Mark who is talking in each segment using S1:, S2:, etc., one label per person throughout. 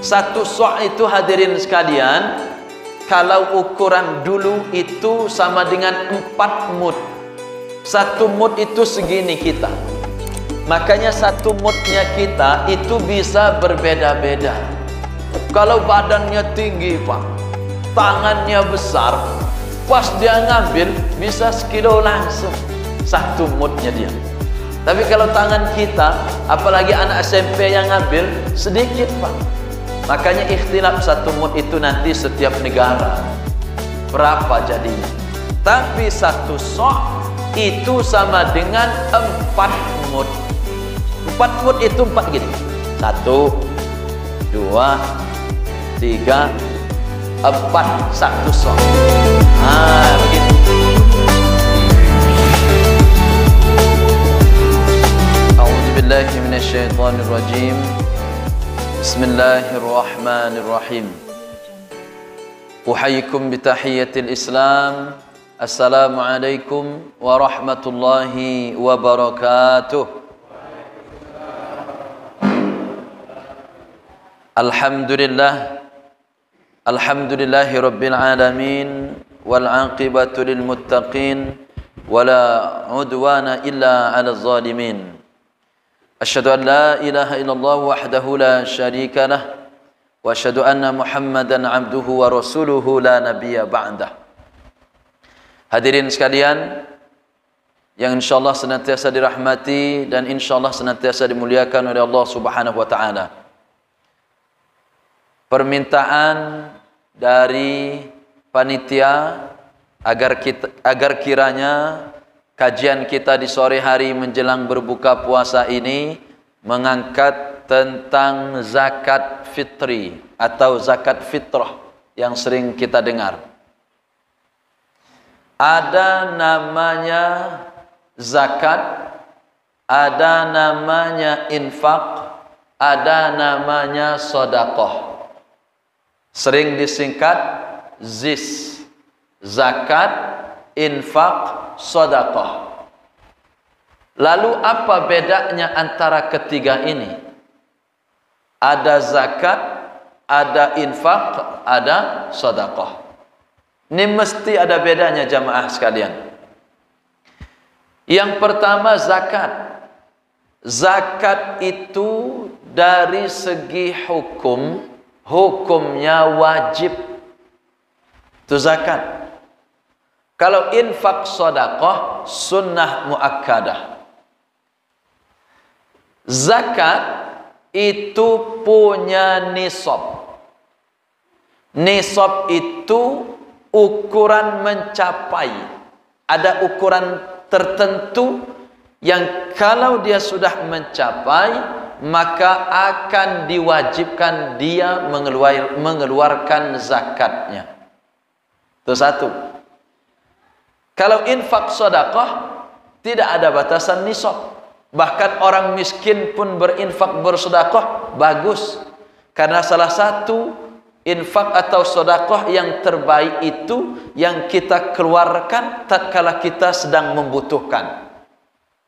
S1: Satu sok itu hadirin sekalian, kalau ukuran dulu itu sama dengan 4 mud. 1 mud itu segini kita. Makanya 1 mudnya kita itu bisa berbeda-beda. Kalau badannya tinggi Pak, tangannya besar, pas dia ngambil bisa sekilo langsung 1 mudnya dia. Tapi kalau tangan kita, apalagi anak SMP yang ngambil, sedikit Pak. Makanya ikhtilaf 1 mud itu nanti setiap negara berapa jadinya. Tapi 1 sok itu sama dengan 4 mud. 4 mud itu 4 gini. 1, 2, 3, 4, 1 sok. Begitu. A'udzubillahi minasyaitonirrajim. Bismillahirrahmanirrahim. Uhayyikum bitahiyyatil Islam. Assalamualaikum warahmatullahi wabarakatuh. Alhamdulillah. Alhamdulillahi rabbil alamin wal 'aqibatu lil muttaqin wala 'udwana illa 'alal zalimin. Asyhadu an la ilaha illallah wahdahu la syarika lah wa asyhadu anna Muhammadan abduhu wa rasuluhu la nabiyya ba'dah. Hadirin sekalian yang insyaallah senantiasa dirahmati dan insyaallah senantiasa dimuliakan oleh Allah Subhanahu wa taala. Permintaan dari panitia agar kiranya kajian kita di sore hari menjelang berbuka puasa ini mengangkat tentang zakat fitri atau zakat fitrah yang sering kita dengar. Ada namanya zakat, ada namanya infak, ada namanya sedekah. Sering disingkat ZIS. Zakat, infak, sedekah. Lalu apa bedanya antara ketiga ini? Ada zakat, ada infak, ada sedekah. Ini mesti ada bedanya jamaah sekalian. Yang pertama zakat. Zakat itu dari segi hukumnya wajib. Itu zakat. Kalau infak sedekah sunnah muakkadah. Zakat itu punya nisab. Nisab itu ukuran mencapai. Ada ukuran tertentu yang kalau dia sudah mencapai maka akan diwajibkan dia mengeluarkan zakatnya. Itu satu. Kalau infak sedekah tidak ada batasan nisab. Bahkan orang miskin pun berinfak bersedekah bagus. Karena salah satu infak atau sedekah yang terbaik itu yang kita keluarkan tatkala kita sedang membutuhkan.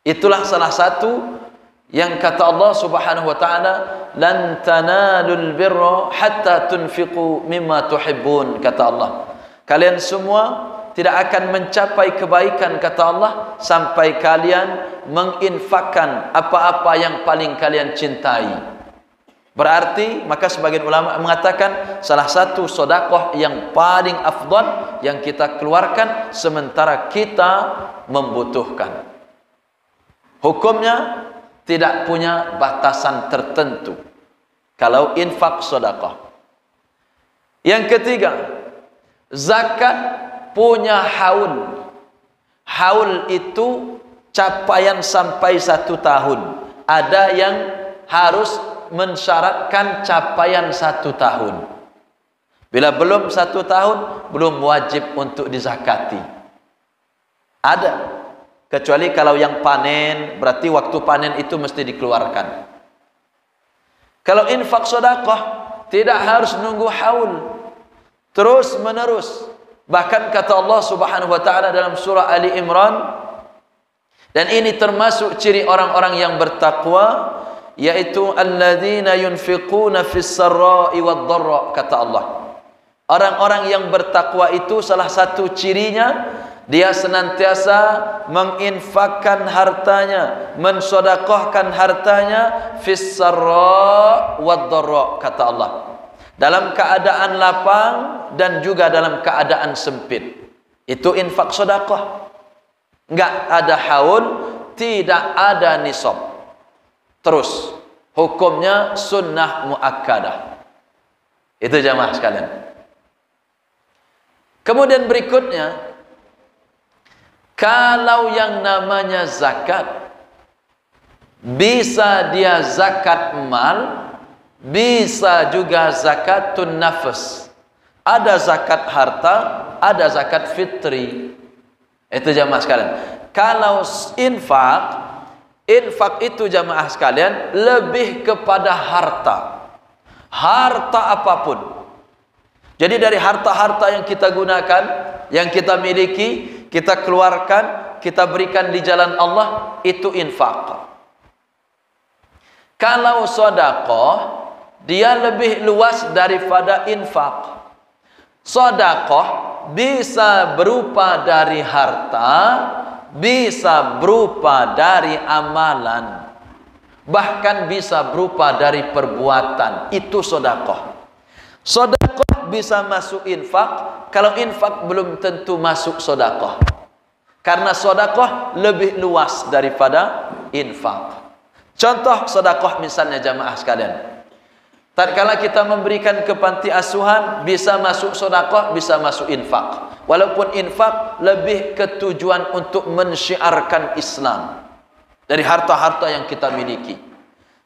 S1: Itulah salah satu yang kata Allah Subhanahu wa taala, "Lan tanalul birra hatta tunfiqu mimma tuhibbun," kata Allah. Kalian semua tidak akan mencapai kebaikan kata Allah sampai kalian menginfakkan apa-apa yang paling kalian cintai. Berarti maka sebagian ulama mengatakan salah satu sedekah yang paling afdal yang kita keluarkan sementara kita membutuhkan. Hukumnya tidak punya batasan tertentu kalau infak sedekah. Yang ketiga, zakat punya haul. Haul itu capaian sampai 1 tahun. Ada yang harus mensyaratkan capaian 1 tahun. Bila belum 1 tahun, belum wajib untuk dizakati. Ada. Kecuali kalau yang panen, berarti waktu panen itu mesti dikeluarkan. Kalau infak sedekah, tidak harus nunggu haul. Terus menerus. Bahkan kata Allah Subhanahu wa taala dalam surah Ali Imran, dan ini termasuk ciri orang-orang yang bertakwa, yaitu alladzina yunfiquna fis sarra'i wad dharra, kata Allah. Orang-orang yang bertakwa itu salah satu cirinya dia senantiasa menginfakkan hartanya, mensedekahkan hartanya fis sarra' wad dharra, kata Allah. Dalam keadaan lapang dan juga dalam keadaan sempit. Itu infak sedekah. Enggak ada haul, tidak ada nisab. Terus hukumnya sunnah muakkadah. Itu jamaah sekalian. Kemudian berikutnya, kalau yang namanya zakat, bisa dia zakat mal, bisa juga zakatun nafs. Ada zakat harta, ada zakat fitri. Itu jamaah sekalian. Kalau infak itu jamaah sekalian lebih kepada harta. Harta apapun. Jadi dari harta-harta yang kita gunakan, yang kita miliki, kita keluarkan, kita berikan di jalan Allah, itu infak. Kalau sedekah, dia lebih luas daripada infak. Sedekah bisa berupa dari harta, bisa berupa dari amalan, bahkan bisa berupa dari perbuatan. Itu sedekah. Sedekah bisa masuk infak, kalau infak belum tentu masuk sedekah. Karena sedekah lebih luas daripada infak. Contoh sedekah misalnya jamaah sekalian. Tatkala kita memberikan ke panti asuhan, bisa masuk sedekah, bisa masuk infak. Walaupun infak lebih ke tujuan untuk mensyiarkan Islam dari harta-harta yang kita miliki.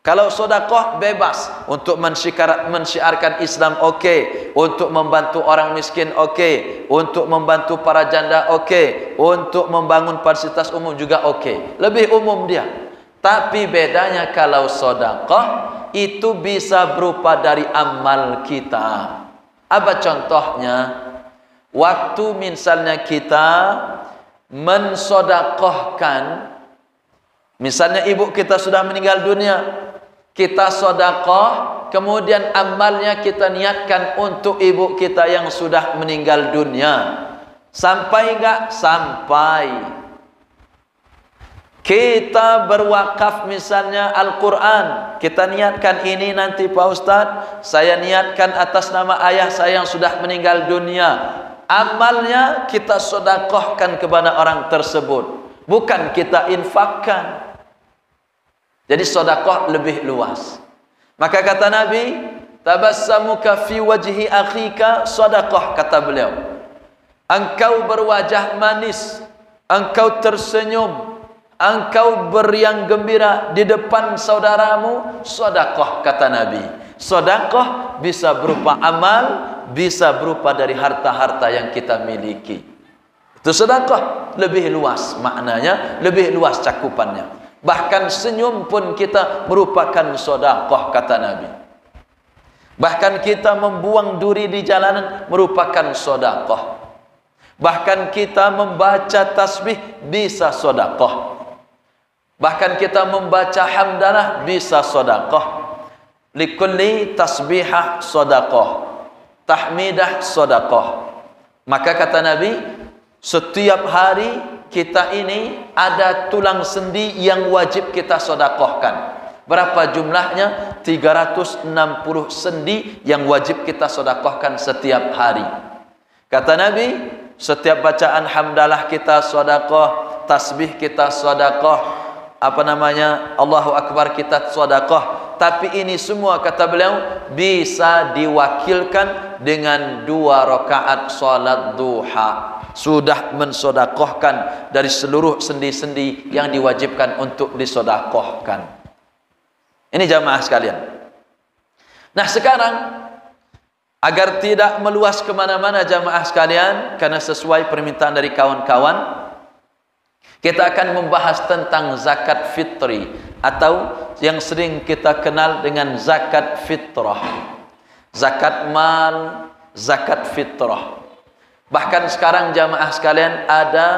S1: Kalau sedekah bebas untuk mensyiarkan Islam, oke. Untuk membantu orang miskin, oke. Untuk membantu para janda, oke. Untuk membangun fasilitas umum juga oke. Lebih umum dia. Tapi bedanya kalau sedekah itu bisa berupa dari amal kita. Apa contohnya? Waktu misalnya kita mensedekahkan, misalnya ibu kita sudah meninggal dunia, kita sedekah, kemudian amalnya kita niatkan untuk ibu kita yang sudah meninggal dunia. Sampai enggak? Sampai. Kita berwakaf misalnya Al-Quran, kita niatkan ini nanti Pak Ustadz, saya niatkan atas nama ayah saya yang sudah meninggal dunia. Amalnya kita sedekahkan kepada orang tersebut, bukan kita infakkan. Jadi sedekah lebih luas. Maka kata Nabi, tabassamuka fi wajhi akhika sedekah, kata beliau. Engkau berwajah manis, engkau tersenyum, engkau beriang gembira di depan saudaramu, sedekah, kata Nabi. Sedekah bisa berupa amal, bisa berupa dari harta-harta yang kita miliki. Itu sedekah lebih luas maknanya, lebih luas cakupannya. Bahkan senyum pun kita merupakan sedekah, kata Nabi. Bahkan kita membuang duri di jalanan merupakan sedekah. Bahkan kita membaca tasbih bisa sedekah. Bahkan kita membaca hamdalah bisa sedekah. Likulli tasbihah sedekah, tahmidah sedekah. Maka kata Nabi, setiap hari kita ini ada tulang sendi yang wajib kita sedekahkan. Berapa jumlahnya? 360 sendi yang wajib kita sedekahkan setiap hari. Kata Nabi, setiap bacaan hamdalah kita sedekah, tasbih kita sedekah, Allahu Akbar kita sedekah. Tapi ini semua kata beliau bisa diwakilkan dengan 2 rakaat salat duha. Sudah mensedekahkan dari seluruh sendi-sendi yang diwajibkan untuk disedekahkan. Ini jamaah sekalian. Nah sekarang, agar tidak meluas kemana-mana jamaah sekalian, karena sesuai permintaan dari kawan-kawan, kita akan membahas tentang zakat fitri, atau yang sering kita kenal dengan zakat fitrah. Zakat mal, zakat fitrah. Bahkan sekarang jamaah sekalian ada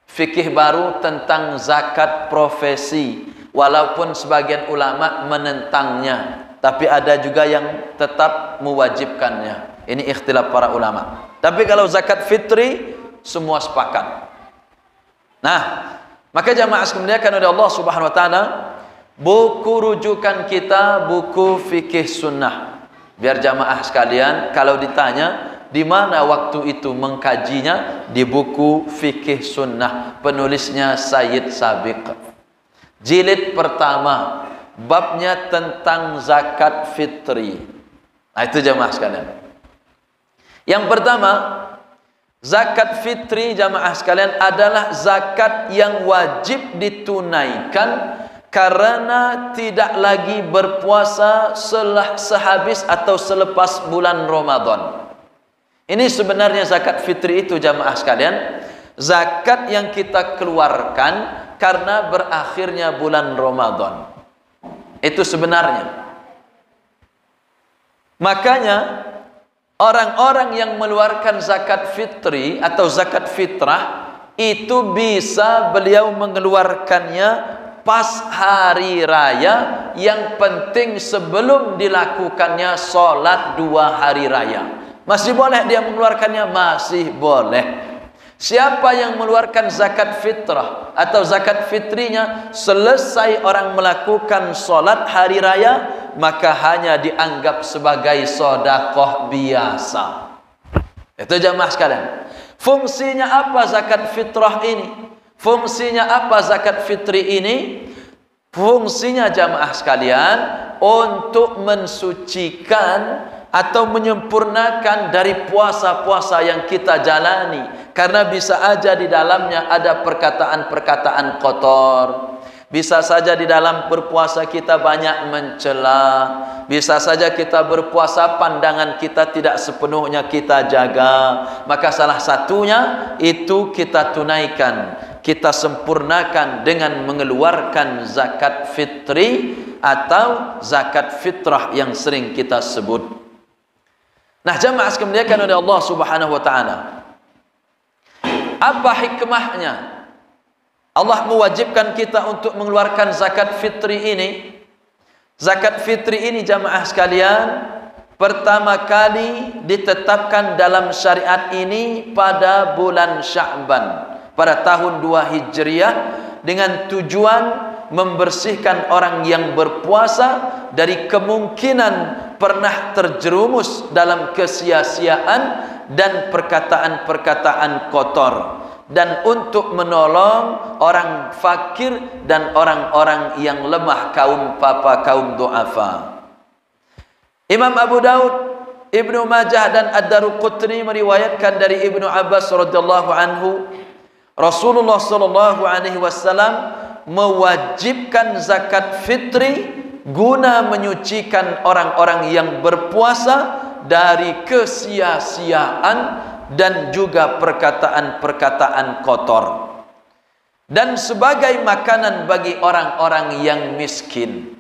S1: fikih baru tentang zakat profesi walaupun sebagian ulama menentangnya, tapi ada juga yang tetap mewajibkannya. Ini ikhtilaf para ulama. Tapi kalau zakat fitri semua sepakat. Nah, maka jamaah sekalian oleh Allah Subhanahu wa taala, buku rujukan kita buku fikih sunnah. Biar jamaah sekalian kalau ditanya di mana waktu itu mengkajinya, di buku fikih sunnah, penulisnya Sayyid Sabiq. Jilid pertama, babnya tentang zakat fitri. Nah, itu jamaah sekalian. Yang pertama, zakat fitri jamaah sekalian adalah zakat yang wajib ditunaikan karena tidak lagi berpuasa sehabis atau selepas bulan Ramadan. Ini sebenarnya zakat fitri itu jamaah sekalian, zakat yang kita keluarkan karena berakhirnya bulan Ramadan. Itu sebenarnya. Makanya orang-orang yang mengeluarkan zakat fitri atau zakat fitrah itu bisa beliau mengeluarkannya pas hari raya, yang penting sebelum dilakukannya sholat 2 hari raya. Masih boleh dia mengeluarkannya? Masih boleh. Siapa yang mengeluarkan zakat fitrah atau zakat fitrinya selesai orang melakukan sholat hari raya, maka hanya dianggap sebagai sedekah biasa. Itu jamaah sekalian. Fungsinya apa zakat fitrah ini? Fungsinya apa zakat fitri ini? Fungsinya jamaah sekalian untuk mensucikan atau menyempurnakan dari puasa-puasa yang kita jalani, karena bisa aja di dalamnya ada perkataan-perkataan kotor. Bisa saja di dalam berpuasa kita banyak mencela. Bisa saja kita berpuasa pandangan kita tidak sepenuhnya kita jaga. Maka salah satunya itu kita tunaikan, kita sempurnakan dengan mengeluarkan zakat fitri atau zakat fitrah yang sering kita sebut. Nah, jamaah sekalian oleh Allah Subhanahu wa taala, apa hikmahnya Allah mewajibkan kita untuk mengeluarkan zakat fitri ini? Zakat fitri ini jamaah sekalian pertama kali ditetapkan dalam syariat ini pada bulan Sya'ban pada tahun 2 Hijriah dengan tujuan membersihkan orang yang berpuasa dari kemungkinan pernah terjerumus dalam kesia-siaan dan perkataan-perkataan kotor, dan untuk menolong orang fakir dan orang-orang yang lemah, kaum papa, kaum du'afa. Imam Abu Daud, Ibnu Majah dan Ad-Daruqutni meriwayatkan dari Ibnu Abbas radhiyallahu anhu, Rasulullah sallallahu alaihi wasallam mewajibkan zakat fitri guna menyucikan orang-orang yang berpuasa dari kesia-siaan dan juga perkataan-perkataan kotor, dan sebagai makanan bagi orang-orang yang miskin.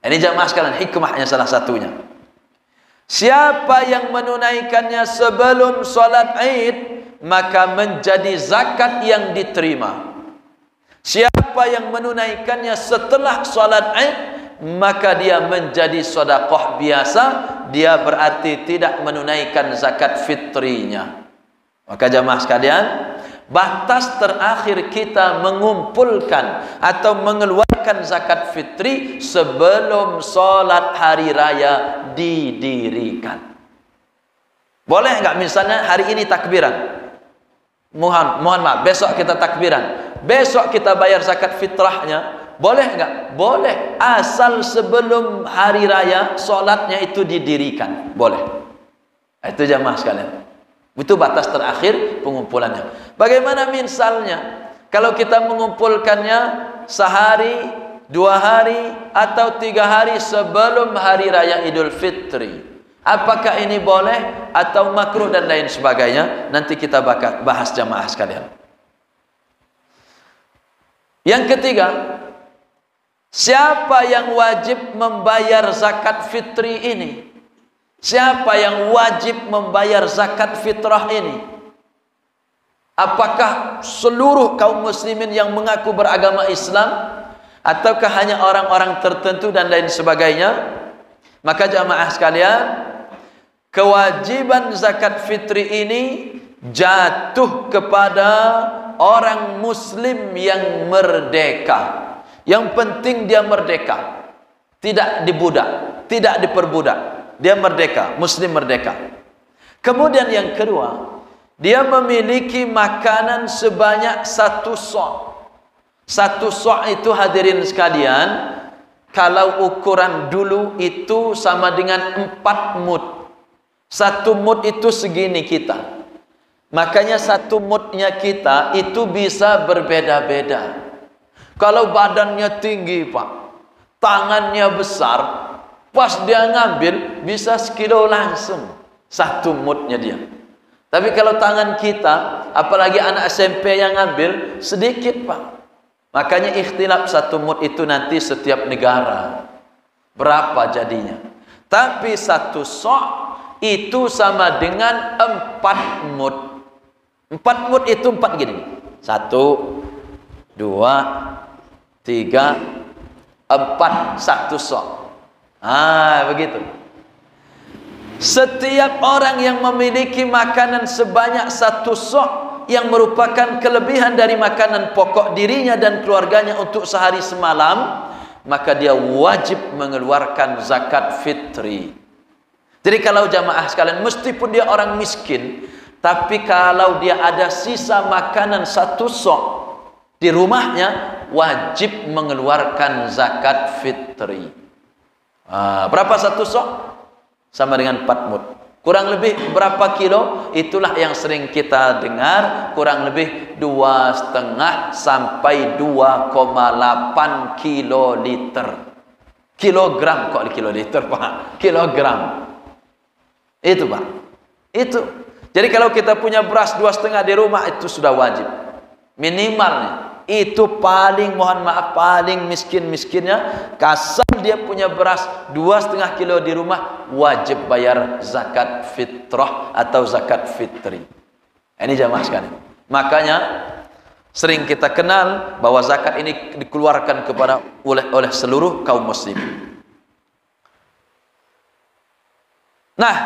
S1: Ini jamaah sekalian hikmahnya salah satunya. Siapa yang menunaikannya sebelum sholat Id, maka menjadi zakat yang diterima. Siapa yang menunaikannya setelah sholat Id, maka dia menjadi sedekah biasa. Dia berarti tidak menunaikan zakat fitrinya. Maka jamaah sekalian, batas terakhir kita mengumpulkan atau mengeluarkan zakat fitri sebelum sholat hari raya didirikan. Boleh enggak misalnya hari ini takbiran, mohon maaf, besok kita takbiran, besok kita bayar zakat fitrahnya, boleh enggak? Boleh, asal sebelum hari raya sholatnya itu didirikan, boleh. Itu jamaah sekalian, itu batas terakhir pengumpulannya. Bagaimana misalnya kalau kita mengumpulkannya sehari, 2 hari, atau 3 hari sebelum hari raya Idul Fitri? Apakah ini boleh atau makruh dan lain sebagainya? Nanti kita bahas jamaah sekalian. Yang ketiga, siapa yang wajib membayar zakat fitri ini? Siapa yang wajib membayar zakat fitrah ini? Apakah seluruh kaum muslimin yang mengaku beragama Islam? ataukah hanya orang-orang tertentu dan lain sebagainya? Maka jamaah sekalian, kewajiban zakat fitri ini jatuh kepada orang muslim yang merdeka. Yang penting dia merdeka, tidak dibudak, tidak diperbudak. Dia merdeka, muslim merdeka. Kemudian yang kedua, dia memiliki makanan sebanyak 1 sok. 1 sok itu hadirin sekalian, kalau ukuran dulu itu sama dengan 4 mud. 1 mud itu segini kita. Makanya 1 mudnya kita itu bisa berbeda-beda. Kalau badannya tinggi Pak, tangannya besar, pas dia ngambil bisa sekilo langsung 1 mudnya dia. Tapi kalau tangan kita, apalagi anak SMP yang ngambil, sedikit Pak. Makanya ikhtilaf 1 mud itu nanti setiap negara berapa jadinya. Tapi 1 sok itu sama dengan 4 mud. 4 mud itu 4 gini. 1, 2, 3, 4, 1 sok. Begitu. Setiap orang yang memiliki makanan sebanyak 1 sok yang merupakan kelebihan dari makanan pokok dirinya dan keluarganya untuk sehari semalam, maka dia wajib mengeluarkan zakat fitri. Jadi kalau jamaah sekalian, meskipun dia orang miskin, tapi kalau dia ada sisa makanan 1 sok di rumahnya, wajib mengeluarkan zakat fitri. Berapa 1 sok? Sama dengan 4 mud. Kurang lebih berapa kilo? Itulah yang sering kita dengar, kurang lebih 2,5 sampai 2,8 kiloliter. Kilogram kok kiloliter Pak? Kilogram. Itu Pak. Itu. Jadi kalau kita punya beras 2,5 di rumah, itu sudah wajib. Minimalnya. Itu paling, mohon maaf, paling miskin-miskinnya, kasar dia punya beras 2,5 kilo di rumah, wajib bayar zakat fitrah atau zakat fitri. Ini jamaah sekalian. Makanya sering kita kenal bahwa zakat ini dikeluarkan kepada oleh seluruh kaum muslim. Nah,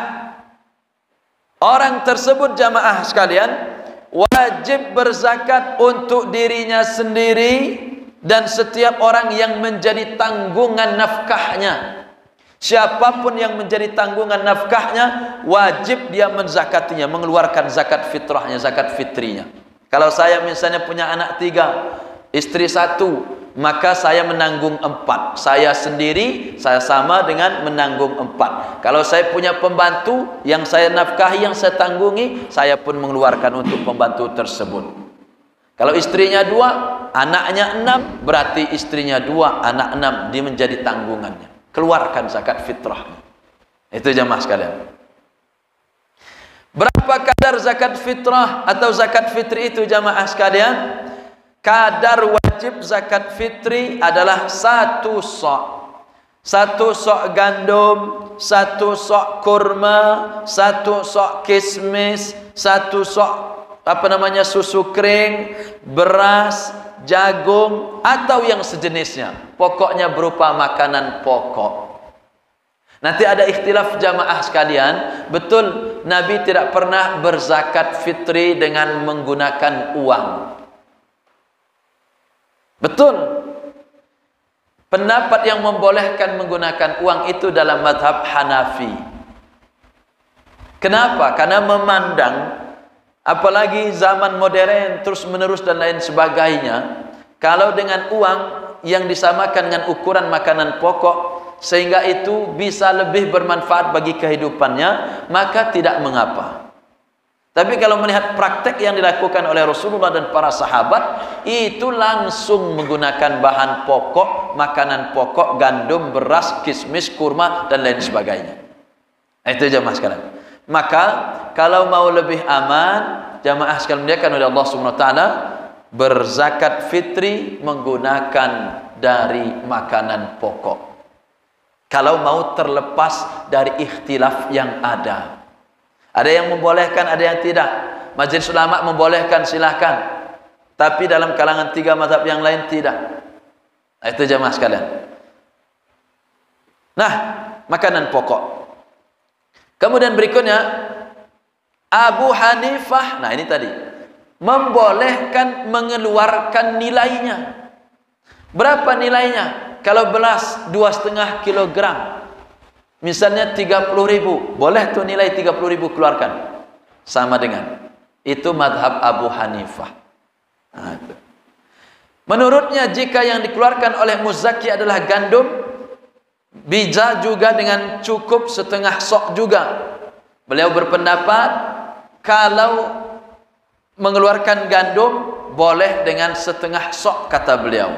S1: orang tersebut jamaah sekalian wajib berzakat untuk dirinya sendiri dan setiap orang yang menjadi tanggungan nafkahnya. Siapapun yang menjadi tanggungan nafkahnya, wajib dia menzakatinya, mengeluarkan zakat fitrahnya, zakat fitrinya. Kalau saya misalnya punya anak 3, istri 1, maka saya menanggung 4. Saya sendiri, saya sama dengan menanggung 4. Kalau saya punya pembantu yang saya nafkahi, yang saya tanggungi, saya pun mengeluarkan untuk pembantu tersebut. Kalau istrinya 2, anaknya 6, berarti istrinya 2, anak 6, dia menjadi tanggungannya. Keluarkan zakat fitrahnya. Itu jamaah sekalian. Berapa kadar zakat fitrah atau zakat fitri itu jamaah sekalian? Kadar wajib zakat fitri adalah 1 sok. 1 sok gandum, 1 sok kurma, 1 sok kismis, 1 sok susu kering, beras, jagung atau yang sejenisnya. Pokoknya berupa makanan pokok. Nanti ada ikhtilaf jamaah sekalian. Betul, Nabi tidak pernah berzakat fitri dengan menggunakan uang. Betul. Pendapat yang membolehkan menggunakan uang itu dalam mazhab Hanafi. Kenapa? Karena memandang, apalagi zaman modern terus menerus dan lain sebagainya, kalau dengan uang yang disamakan dengan ukuran makanan pokok sehingga itu bisa lebih bermanfaat bagi kehidupannya, maka tidak mengapa. Tapi kalau melihat praktek yang dilakukan oleh Rasulullah dan para sahabat, itu langsung menggunakan bahan pokok, makanan pokok, gandum, beras, kismis, kurma dan lain sebagainya. Itu jamaah sekalian. Maka kalau mau lebih aman, jamaah sekalian dimuliakan oleh Allah Subhanahu wa taala, berzakat fitri menggunakan dari makanan pokok. Kalau mau terlepas dari ikhtilaf yang ada. Ada yang membolehkan, ada yang tidak. Majelis ulama membolehkan, silahkan. Tapi dalam kalangan 3 mazhab yang lain tidak. Nah, itu jamaah sekalian. Nah, makanan pokok. Kemudian berikutnya Abu Hanifah, nah ini tadi, membolehkan mengeluarkan nilainya. Berapa nilainya? Kalau beras 2,5 kilogram, misalnya 30.000, boleh tuh nilai 30.000 keluarkan. Sama dengan itu madhab Abu Hanifah. Nah, itu. Menurutnya jika yang dikeluarkan oleh muzaki adalah gandum, bisa juga dengan cukup setengah sok juga. Beliau berpendapat kalau mengeluarkan gandum boleh dengan setengah sok, kata beliau.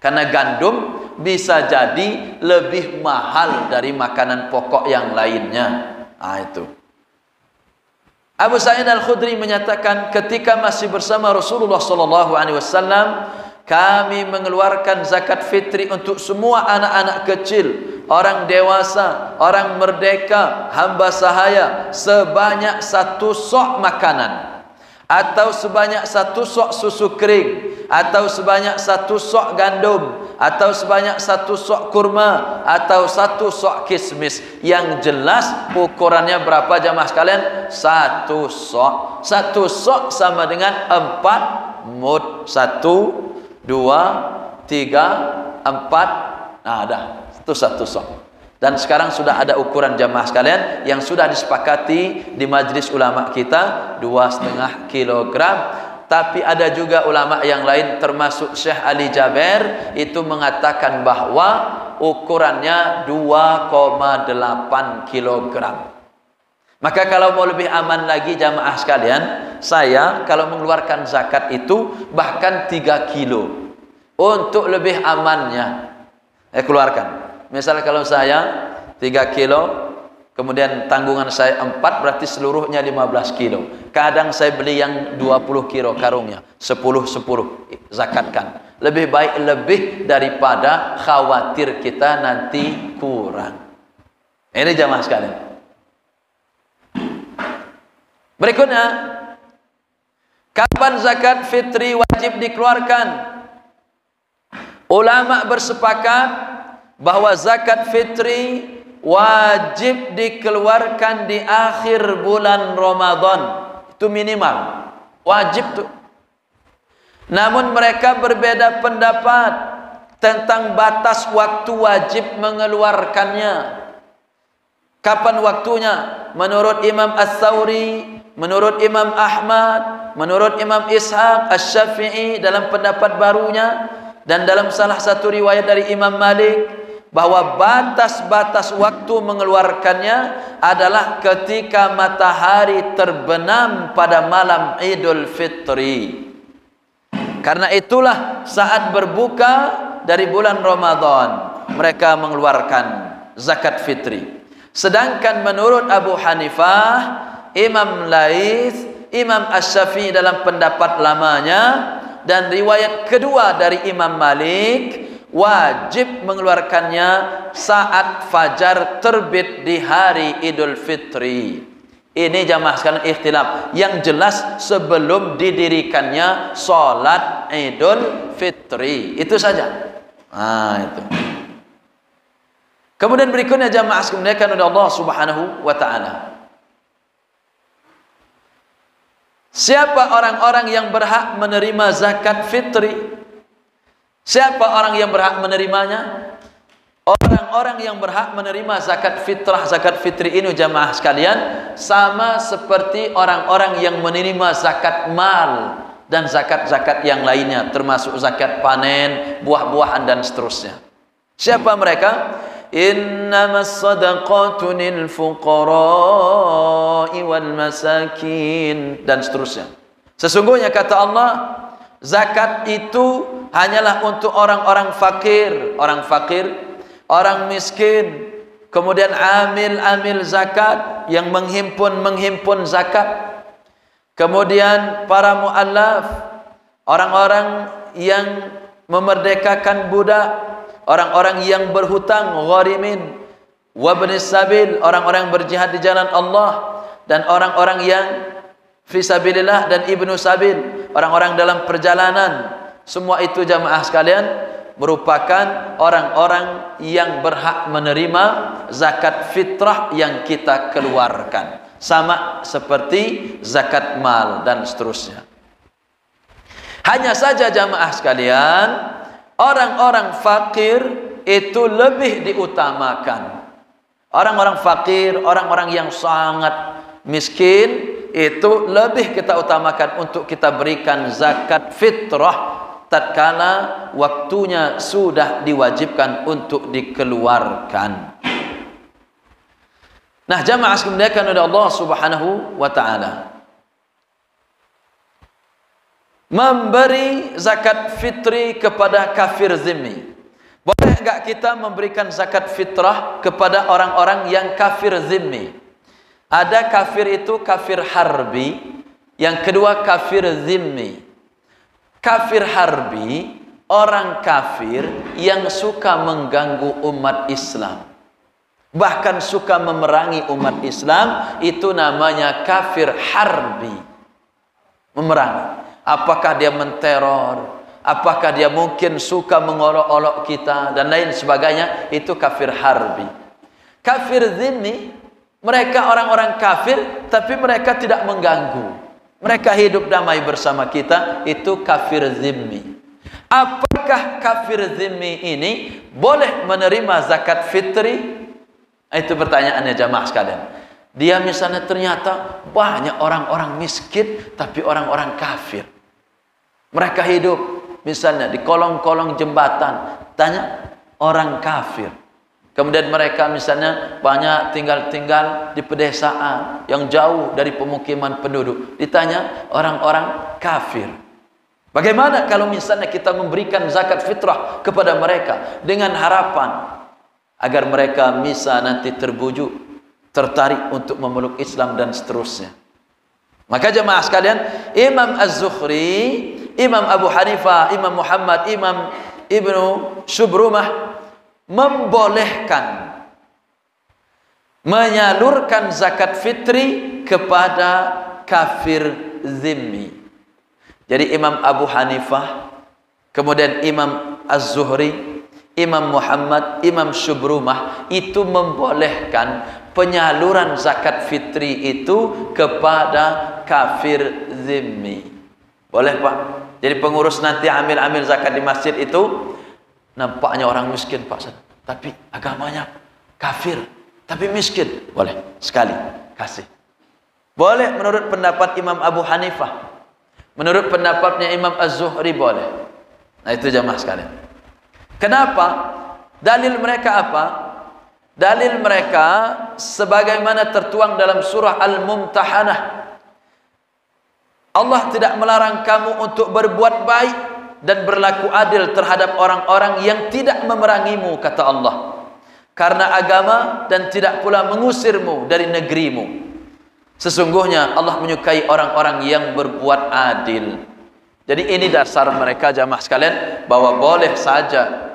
S1: Karena gandum bisa jadi lebih mahal dari makanan pokok yang lainnya. Nah, itu. Abu Sa'id Al-Khudri menyatakan ketika masih bersama Rasulullah SAW, kami mengeluarkan zakat fitri untuk semua anak-anak kecil, orang dewasa, orang merdeka, hamba sahaya, sebanyak 1 sok makanan, atau sebanyak 1 sok susu kering, atau sebanyak 1 sok gandum, atau sebanyak 1 sok kurma, atau 1 sok kismis. Yang jelas ukurannya berapa jamaah sekalian? 1 sok. 1 sok sama dengan 4 mud. 1, 2, 3, 4. Nah, dah. Itu 1 sok. Dan sekarang sudah ada ukuran jamaah sekalian yang sudah disepakati di majlis ulama kita, 2,5 kilogram. Tapi ada juga ulama yang lain termasuk Syekh Ali Jaber itu mengatakan bahwa ukurannya 2,8 kilogram. Maka kalau mau lebih aman lagi jamaah sekalian, saya kalau mengeluarkan zakat itu bahkan 3 kilo. Untuk lebih amannya keluarkan. Misalnya kalau saya 3 kilo, kemudian tanggungan saya 4, berarti seluruhnya 15 kilo. Kadang saya beli yang 20 kilo karungnya, 10-10 zakatkan. Lebih baik lebih daripada khawatir kita nanti kurang. Ini jamaah sekalian. Berikutnya, kapan zakat fitri wajib dikeluarkan? Ulama bersepakat bahwa zakat fitri wajib dikeluarkan di akhir bulan Ramadan. Itu minimal. Wajib tuh. Namun mereka berbeda pendapat tentang batas waktu wajib mengeluarkannya. Kapan waktunya? Menurut Imam Ats-Tsauri, menurut Imam Ahmad, menurut Imam Ishaq Asy-Syafi'i dalam pendapat barunya, dan dalam salah satu riwayat dari Imam Malik, bahwa batas-batas waktu mengeluarkannya adalah ketika matahari terbenam pada malam Idul Fitri. Karena itulah saat berbuka dari bulan Ramadan mereka mengeluarkan zakat fitri. Sedangkan menurut Abu Hanifah, Imam Laits, Imam Asy-Syafi'i dalam pendapat lamanya, dan riwayat kedua dari Imam Malik, wajib mengeluarkannya saat fajar terbit di hari Idul Fitri. Ini jamaah sekalian ikhtilaf. Yang jelas sebelum didirikannya salat Idul Fitri. Itu saja. Nah, itu. Kemudian berikutnya jamaah sekalian oleh Allah Subhanahu wa taala. Siapa orang-orang yang berhak menerima zakat fitri? Siapa orang yang berhak menerimanya? Orang-orang yang berhak menerima zakat fitrah, zakat fitri ini jamaah sekalian, sama seperti orang-orang yang menerima zakat mal dan zakat-zakat yang lainnya, termasuk zakat panen, buah-buahan dan seterusnya. Siapa mereka? Innamas sadaqatu lil fuqara'i wal masakin, dan seterusnya. Sesungguhnya kata Allah, zakat itu hanyalah untuk orang-orang fakir, orang miskin, kemudian amil zakat yang menghimpun zakat, kemudian para muallaf, orang-orang yang memerdekakan budak, orang-orang yang berhutang, gharimin, wabnis sabil, orang-orang berjihad di jalan Allah, dan orang-orang yang fisabilillah dan ibnu sabil, orang-orang dalam perjalanan. Semua itu jamaah sekalian merupakan orang-orang yang berhak menerima zakat fitrah yang kita keluarkan, sama seperti zakat mal dan seterusnya. Hanya saja jamaah sekalian, orang-orang fakir itu lebih diutamakan. Orang-orang fakir, orang-orang yang sangat miskin, itu lebih kita utamakan untuk kita berikan zakat fitrah tatkala waktunya sudah diwajibkan untuk dikeluarkan. Nah, jamaah sekalian oleh Allah Subhanahu wa taala, memberi zakat fitri kepada kafir zimmi. Boleh enggak kita memberikan zakat fitrah kepada orang-orang yang kafir zimmi? Ada kafir itu kafir harbi, yang kedua kafir zimmi. Kafir harbi, orang kafir yang suka mengganggu umat Islam, bahkan suka memerangi umat Islam, itu namanya kafir harbi. Memerangi. Apakah dia menteror, apakah dia mungkin suka mengolok-olok kita dan lain sebagainya, itu kafir harbi. Kafir zimmi, mereka orang-orang kafir tapi mereka tidak mengganggu, mereka hidup damai bersama kita, itu kafir zimmi. Apakah kafir zimmi ini boleh menerima zakat fitri? Itu pertanyaannya jamaah sekalian. Dia misalnya ternyata banyak orang-orang miskin tapi orang-orang kafir. Mereka hidup misalnya di kolong-kolong jembatan, tanya orang kafir. Kemudian mereka misalnya banyak tinggal di pedesaan yang jauh dari pemukiman penduduk, ditanya orang-orang kafir. Bagaimana kalau misalnya kita memberikan zakat fitrah kepada mereka dengan harapan agar mereka bisa nanti terbujuk, tertarik untuk memeluk Islam dan seterusnya? Maka jemaah sekalian, Imam Az-Zuhri, Imam Abu Hanifah, Imam Muhammad, Imam Ibnu Shubrumah membolehkan menyalurkan zakat fitri kepada kafir zimmi. Jadi Imam Abu Hanifah, kemudian Imam Az-Zuhri, Imam Muhammad, Imam Shubrumah itu membolehkan penyaluran zakat fitri itu kepada kafir zimmi. Boleh Pak? Jadi pengurus nanti amil-amil zakat di masjid itu nampaknya orang miskin Pak, tapi agamanya kafir, tapi miskin. Boleh sekali kasih. Boleh menurut pendapat Imam Abu Hanifah, menurut pendapatnya Imam Az-Zuhri boleh. Nah itu jamaah sekalian. Kenapa? Dalil mereka apa? Dalil mereka sebagaimana tertuang dalam surah Al-Mumtahanah. Allah tidak melarang kamu untuk berbuat baik dan berlaku adil terhadap orang-orang yang tidak memerangimu, kata Allah, karena agama, dan tidak pula mengusirmu dari negerimu. Sesungguhnya Allah menyukai orang-orang yang berbuat adil. Jadi ini dasar mereka jamaah sekalian, bahwa boleh saja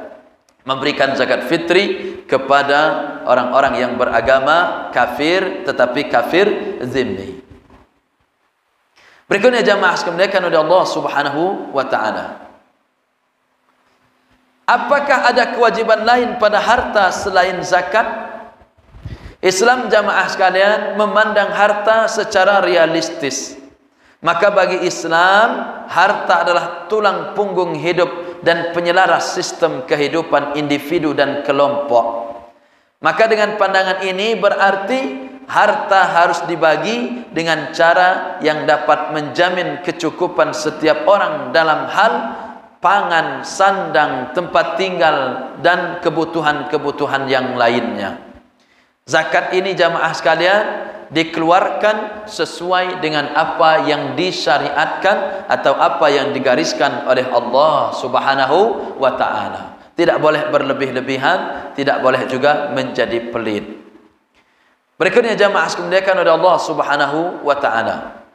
S1: memberikan zakat fitri kepada orang-orang yang beragama kafir, tetapi kafir zimmi. Berikutnya jamaah sekalian oleh Allah Subhanahu wa taala, apakah ada kewajiban lain pada harta selain zakat? Islam jamaah sekalian memandang harta secara realistis. Maka bagi Islam, harta adalah tulang punggung hidup dan penyelaras sistem kehidupan individu dan kelompok. Maka dengan pandangan ini berarti harta harus dibagi dengan cara yang dapat menjamin kecukupan setiap orang dalam hal pangan, sandang, tempat tinggal, dan kebutuhan-kebutuhan yang lainnya. Zakat ini jamaah sekalian dikeluarkan sesuai dengan apa yang disyariatkan atau apa yang digariskan oleh Allah Subhanahu wa taala. Tidak boleh berlebih-lebihan, tidak boleh juga menjadi pelit. Berikutnya jamaah sekalian oleh Allah Subhanahu wa taala,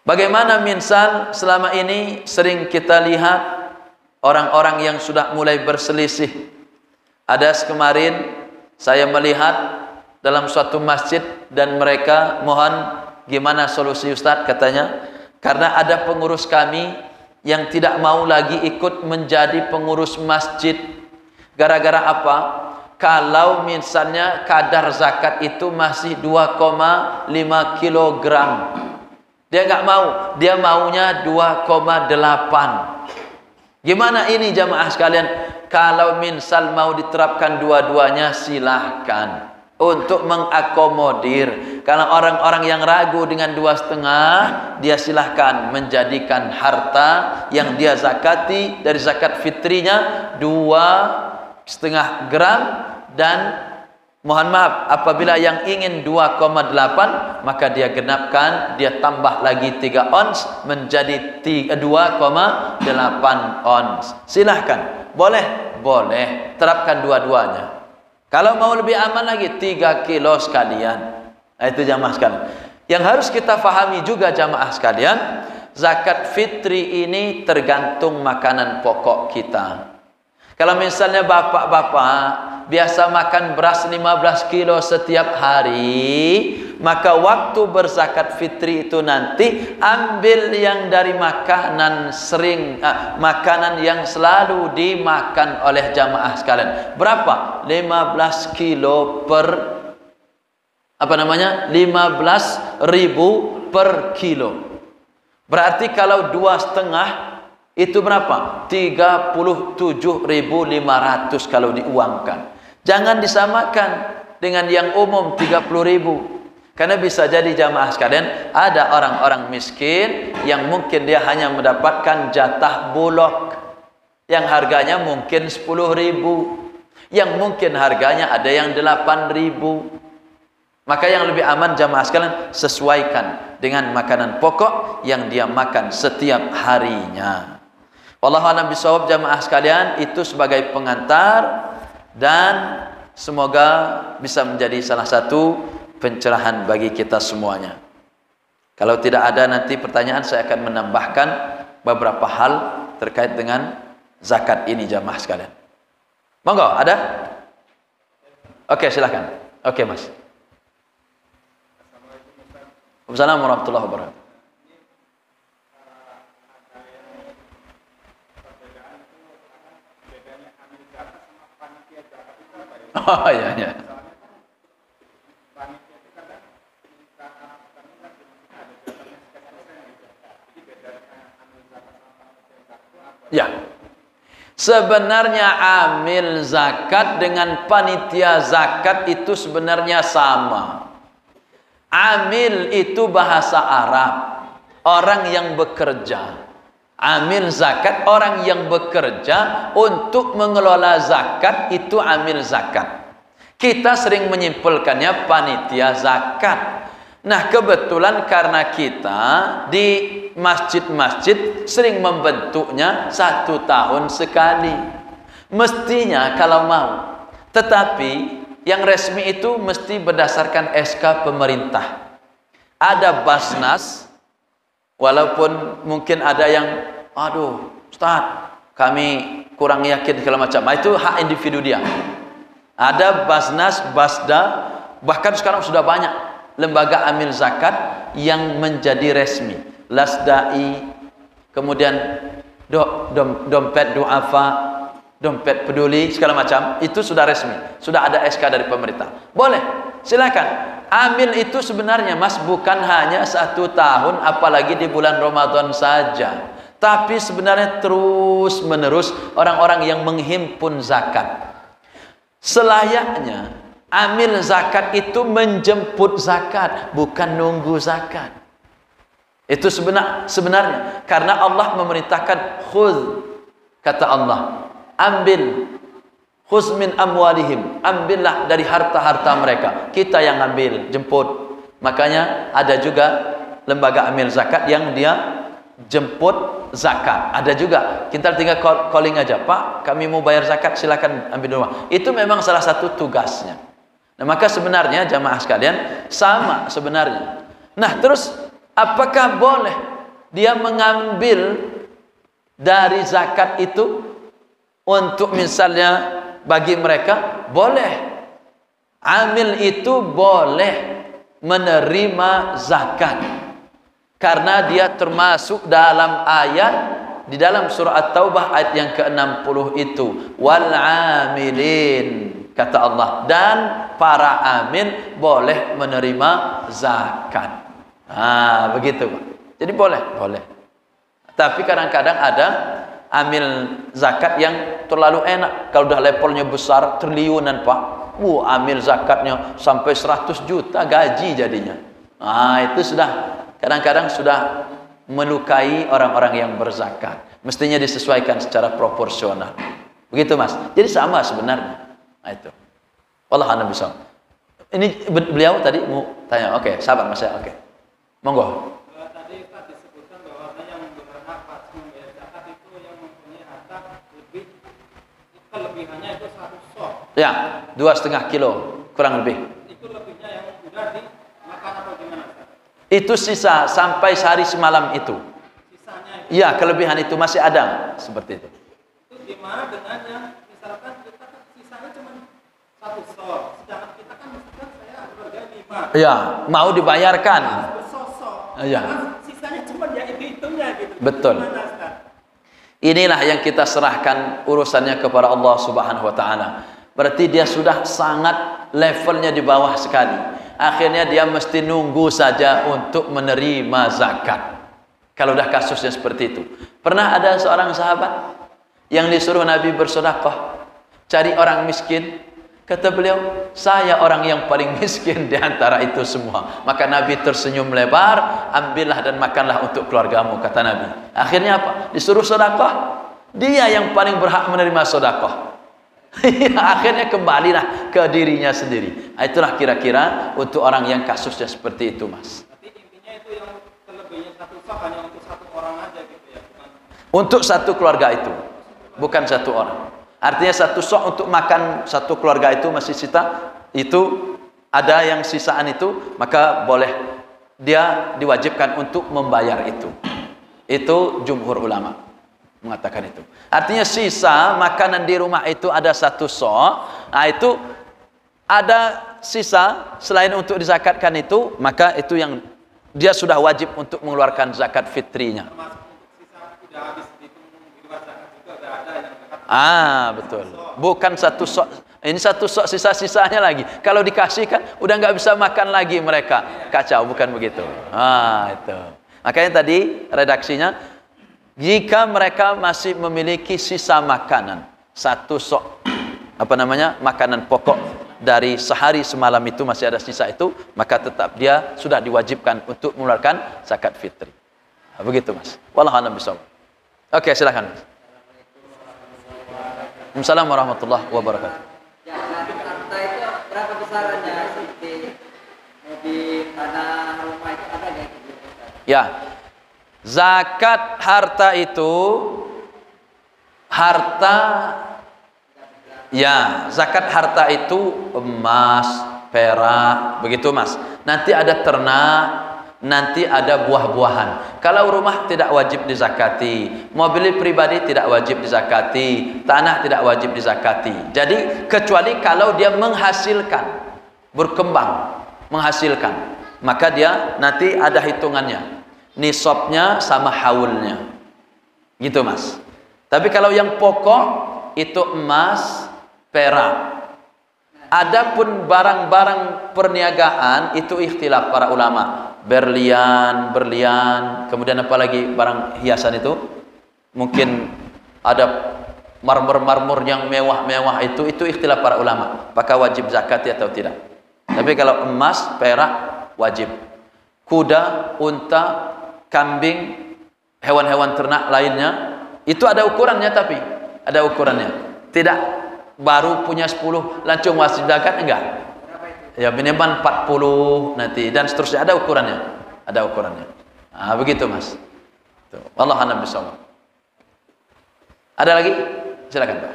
S1: bagaimana misal selama ini sering kita lihat orang-orang yang sudah mulai berselisih. Ada kemarin saya melihat dalam suatu masjid dan mereka mohon gimana solusi Ustaz, katanya karena ada pengurus kami yang tidak mau lagi ikut menjadi pengurus masjid. Gara-gara apa? Kalau misalnya kadar zakat itu masih 2,5 kilogram, dia nggak mau, dia maunya 2,8. Gimana ini jamaah sekalian? Kalau misal mau diterapkan dua-duanya, silahkan untuk mengakomodir. Kalau orang-orang yang ragu dengan 2,5, dia silahkan menjadikan harta yang dia zakati dari zakat fitrinya 2,5 gram, dan mohon maaf, apabila yang ingin 2,8, maka dia genapkan, dia tambah lagi 3 ons menjadi 2,8 ons. Silahkan, boleh terapkan dua-duanya. Kalau mau lebih aman lagi 3 kilo sekalian. Nah, itu jamaah sekalian. Yang harus kita fahami juga jamaah sekalian, zakat fitri ini tergantung makanan pokok kita. Kalau misalnya bapak-bapak biasa makan beras 15 kilo setiap hari, maka waktu berzakat fitri itu nanti ambil yang dari makanan makanan yang selalu dimakan oleh jamaah sekalian. Berapa? 15 kilo per 15.000 per kilo. Berarti kalau 2,5 itu berapa? 37.500 kalau diuangkan. Jangan disamakan dengan yang umum 30.000. Karena bisa jadi jamaah sekalian, ada orang-orang miskin yang mungkin dia hanya mendapatkan jatah bulog yang harganya mungkin 10.000, yang mungkin harganya ada yang 8.000. Maka yang lebih aman jamaah sekalian, sesuaikan dengan makanan pokok yang dia makan setiap harinya. Wallahu a'lam bishawab jamaah sekalian, itu sebagai pengantar dan semoga bisa menjadi salah satu pencerahan bagi kita semuanya. Kalau tidak ada nanti pertanyaan, saya akan menambahkan beberapa hal terkait dengan zakat ini jamaah sekalian. Monggo, ada? Oke, silakan. Oke, Mas. Assalamualaikum warahmatullahi wabarakatuh. Oh iya. Ya. Sebenarnya amil zakat dengan panitia zakat itu sebenarnya sama. Amil itu bahasa Arab, orang yang bekerja. Amil zakat, orang yang bekerja untuk mengelola zakat, itu amil zakat. Kita sering menyimpulkannya panitia zakat. Nah, kebetulan karena kita di masjid-masjid sering membentuknya 1 tahun sekali. Mestinya kalau mau. Tetapi yang resmi itu mesti berdasarkan SK pemerintah. Ada Basnas. Walaupun mungkin ada yang, aduh Ustaz, kami kurang yakin segala macam. Itu hak individu dia. Ada Basnas, Basda, bahkan sekarang sudah banyak lembaga amil zakat yang menjadi resmi. Lasdai, kemudian dompet duafa, dompet peduli, segala macam, itu sudah resmi. Sudah ada SK dari pemerintah. Boleh, silakan. Amil itu sebenarnya Mas bukan hanya 1 tahun, apalagi di bulan Ramadan saja. Tapi sebenarnya terus menerus orang-orang yang menghimpun zakat. Selayaknya amil zakat itu menjemput zakat, bukan nunggu zakat. Itu sebenarnya karena Allah memerintahkan khudz, kata Allah, ambil. Khuz min amwalihim, ambillah dari harta-harta mereka. Kita yang ambil, jemput. Makanya ada juga lembaga amil zakat yang dia jemput zakat. Ada juga, kita tinggal calling aja, Pak, kami mau bayar zakat, silakan ambil di rumah. Itu memang salah satu tugasnya. Nah, maka sebenarnya jamaah sekalian sama sebenarnya. Nah, terus apakah boleh dia mengambil dari zakat itu untuk misalnya bagi mereka? Boleh. Amil itu boleh menerima zakat karena dia termasuk dalam ayat di dalam surah At-Taubah ayat yang ke-60 itu, wal amilin, kata Allah, dan para amin boleh menerima zakat. Begitu Pak. Jadi boleh. Tapi kadang-kadang ada amil zakat yang terlalu enak. Kalau udah levelnya besar, triliunan Pak, amil zakatnya sampai 100 juta gaji jadinya. Itu sudah kadang-kadang sudah melukai orang-orang yang berzakat. Mestinya disesuaikan secara proporsional. Begitu Mas. Jadi sama sebenarnya. Itu. Allah a'lam bishawab. Ini beliau tadi mau tanya. Oke, sabar Mas ya. Oke. Monggo.
S2: Tadi Pak disebutkan bahwa yang berhak wajib membayar zakat itu yang mempunyai harta lebih, kelebihannya itu 100 sok.
S1: Ya, 2,5 kilo kurang lebih.
S2: Itu lebihnya yang sudah dimakan atau gimana?
S1: Itu sisa sampai sehari semalam itu.
S2: Sisanya itu.
S1: Iya, kelebihan itu masih ada seperti itu.
S2: Itu gimana dengan yang misalkan kita sisanya cuma 1 sok, sedangkan kita kan misalkan saya keluarga 5.
S1: Iya, mau dibayarkan.
S2: Bersosok.
S1: Iya.
S2: Sisanya cuma ya hitungnya gitu.
S1: Betul. Inilah yang kita serahkan urusannya kepada Allah Subhanahu wa taala. Berarti dia sudah sangat levelnya di bawah sekali. Akhirnya dia mesti nunggu saja untuk menerima zakat. Kalau dah kasusnya seperti itu. Pernah ada seorang sahabat yang disuruh Nabi bersedekah, cari orang miskin. Kata beliau, saya orang yang paling miskin di antara itu semua. Maka Nabi tersenyum lebar, ambillah dan makanlah untuk keluargamu, kata Nabi. Akhirnya apa? Disuruh sedekah, dia yang paling berhak menerima sedekah. Akhirnya kembalilah ke dirinya sendiri. Itulah kira-kira untuk orang yang kasusnya seperti itu, Mas.
S2: Tapi intinya itu yang terlebihnya 1 sok hanya untuk 1 orang aja gitu ya, bukan?
S1: Untuk 1 keluarga itu, bukan 1 orang. Artinya 1 sok untuk makan 1 keluarga itu masih sisa. Itu ada yang sisaan itu, maka boleh dia diwajibkan untuk membayar itu. Itu jumhur ulama mengatakan itu. Artinya sisa makanan di rumah itu ada 1 sok. Itu ada sisa selain untuk dizakatkan itu, maka itu yang dia sudah wajib untuk mengeluarkan zakat fitrinya.
S2: Termasuk untuk sisa udah habis dihitung di luar zakat juga ada yang zakat.
S1: Betul. Bukan 1 sok. Ini 1 sok sisa-sisanya lagi. Kalau dikasihkan udah nggak bisa makan lagi mereka. Kacau, bukan begitu. Itu. Makanya tadi redaksinya, jika mereka masih memiliki sisa makanan 1 sok, makanan pokok dari sehari semalam itu masih ada sisa itu, maka tetap dia sudah diwajibkan untuk mengeluarkan zakat fitri. Begitu Mas. Wallahu a'lam bishawab. Oke, silakan Mas. Assalamualaikum warahmatullahi wabarakatuh.
S3: Ya, harta itu berapa besarannya? Seperti di tanah rumah itu ada nggak?
S1: Ya, zakat harta itu zakat harta itu emas, perak, begitu Mas. Nanti ada ternak, nanti ada buah-buahan. Kalau rumah tidak wajib dizakati, mobil pribadi tidak wajib dizakati, tanah tidak wajib dizakati. Jadi kecuali kalau dia menghasilkan, berkembang, menghasilkan, maka dia nanti ada hitungannya. Nisabnya sama haulnya. Gitu Mas. Tapi kalau yang pokok itu emas, perak. Adapun barang-barang perniagaan itu ikhtilaf para ulama. Berlian, kemudian apa lagi barang hiasan itu? Mungkin ada marmer-marmer yang mewah-mewah itu ikhtilaf para ulama. Apakah wajib zakat atau tidak? Tapi kalau emas, perak wajib. Kuda, unta, kambing, hewan-hewan ternak lainnya itu ada ukurannya, tapi ada ukurannya. Tidak baru punya 10 langsung wajib zakat, enggak. Ya minimal 40 nanti dan seterusnya, ada ukurannya. Ada ukurannya. Begitu Mas. Tuh. Allah a'lam bishawab. Ada lagi? Silakan Pak.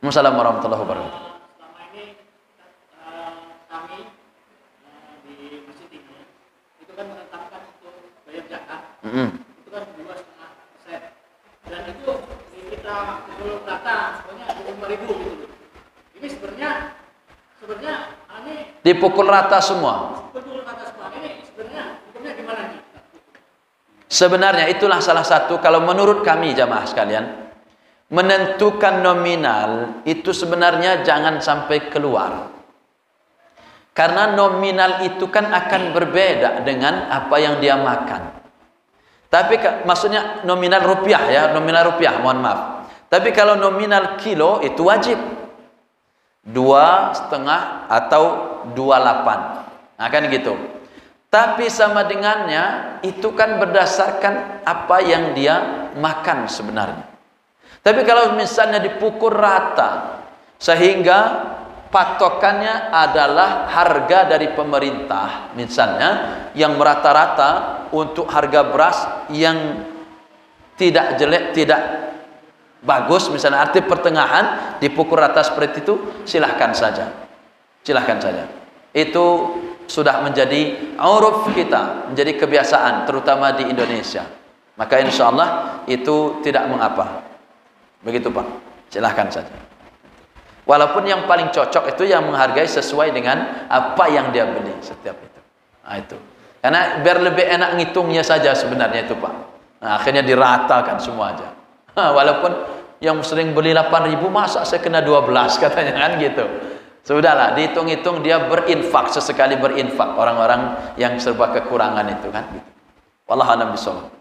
S1: Assalamualaikum warahmatullahi wabarakatuh.
S2: Selama ini kami di masjid ini itu kan menetapkan untuk bayar zakat. Itu kan 2,5%. Dan itu kita pukul rata sebenarnya 25.000 gitu. Ini sebenarnya ini
S1: Dipukul rata semua.
S2: pukul rata semua. Ini sebenarnya hukumnya gimana nih?
S1: Sebenarnya itulah salah satu, kalau menurut kami jamaah sekalian, menentukan nominal itu sebenarnya jangan sampai keluar. Karena nominal itu kan akan berbeda dengan apa yang dia makan. Tapi maksudnya nominal rupiah ya, nominal rupiah, mohon maaf. Tapi kalau nominal kilo itu wajib 2,5 atau 28. Nah kan gitu. Tapi sama dengannya itu kan berdasarkan apa yang dia makan sebenarnya. Tapi kalau misalnya dipukul rata sehingga patokannya adalah harga dari pemerintah, misalnya yang merata-rata untuk harga beras yang tidak jelek, tidak bagus, misalnya arti pertengahan dipukul rata seperti itu, silahkan saja. Silahkan saja. Itu sudah menjadi uruf kita, menjadi kebiasaan terutama di Indonesia. Maka insya Allah itu tidak mengapa. Begitu Pak, silahkan saja. Walaupun yang paling cocok itu yang menghargai sesuai dengan apa yang dia beli setiap itu. Nah itu. Karena biar lebih enak ngitungnya saja sebenarnya itu Pak. Nah, akhirnya diratakan semua aja. Walaupun yang sering beli 8.000 masa saya kena 12 katanya kan gitu. Sudahlah, dihitung-hitung dia berinfak, sesekali berinfak orang-orang yang serba kekurangan itu kan gitu. Wallahu a'lam bishawab.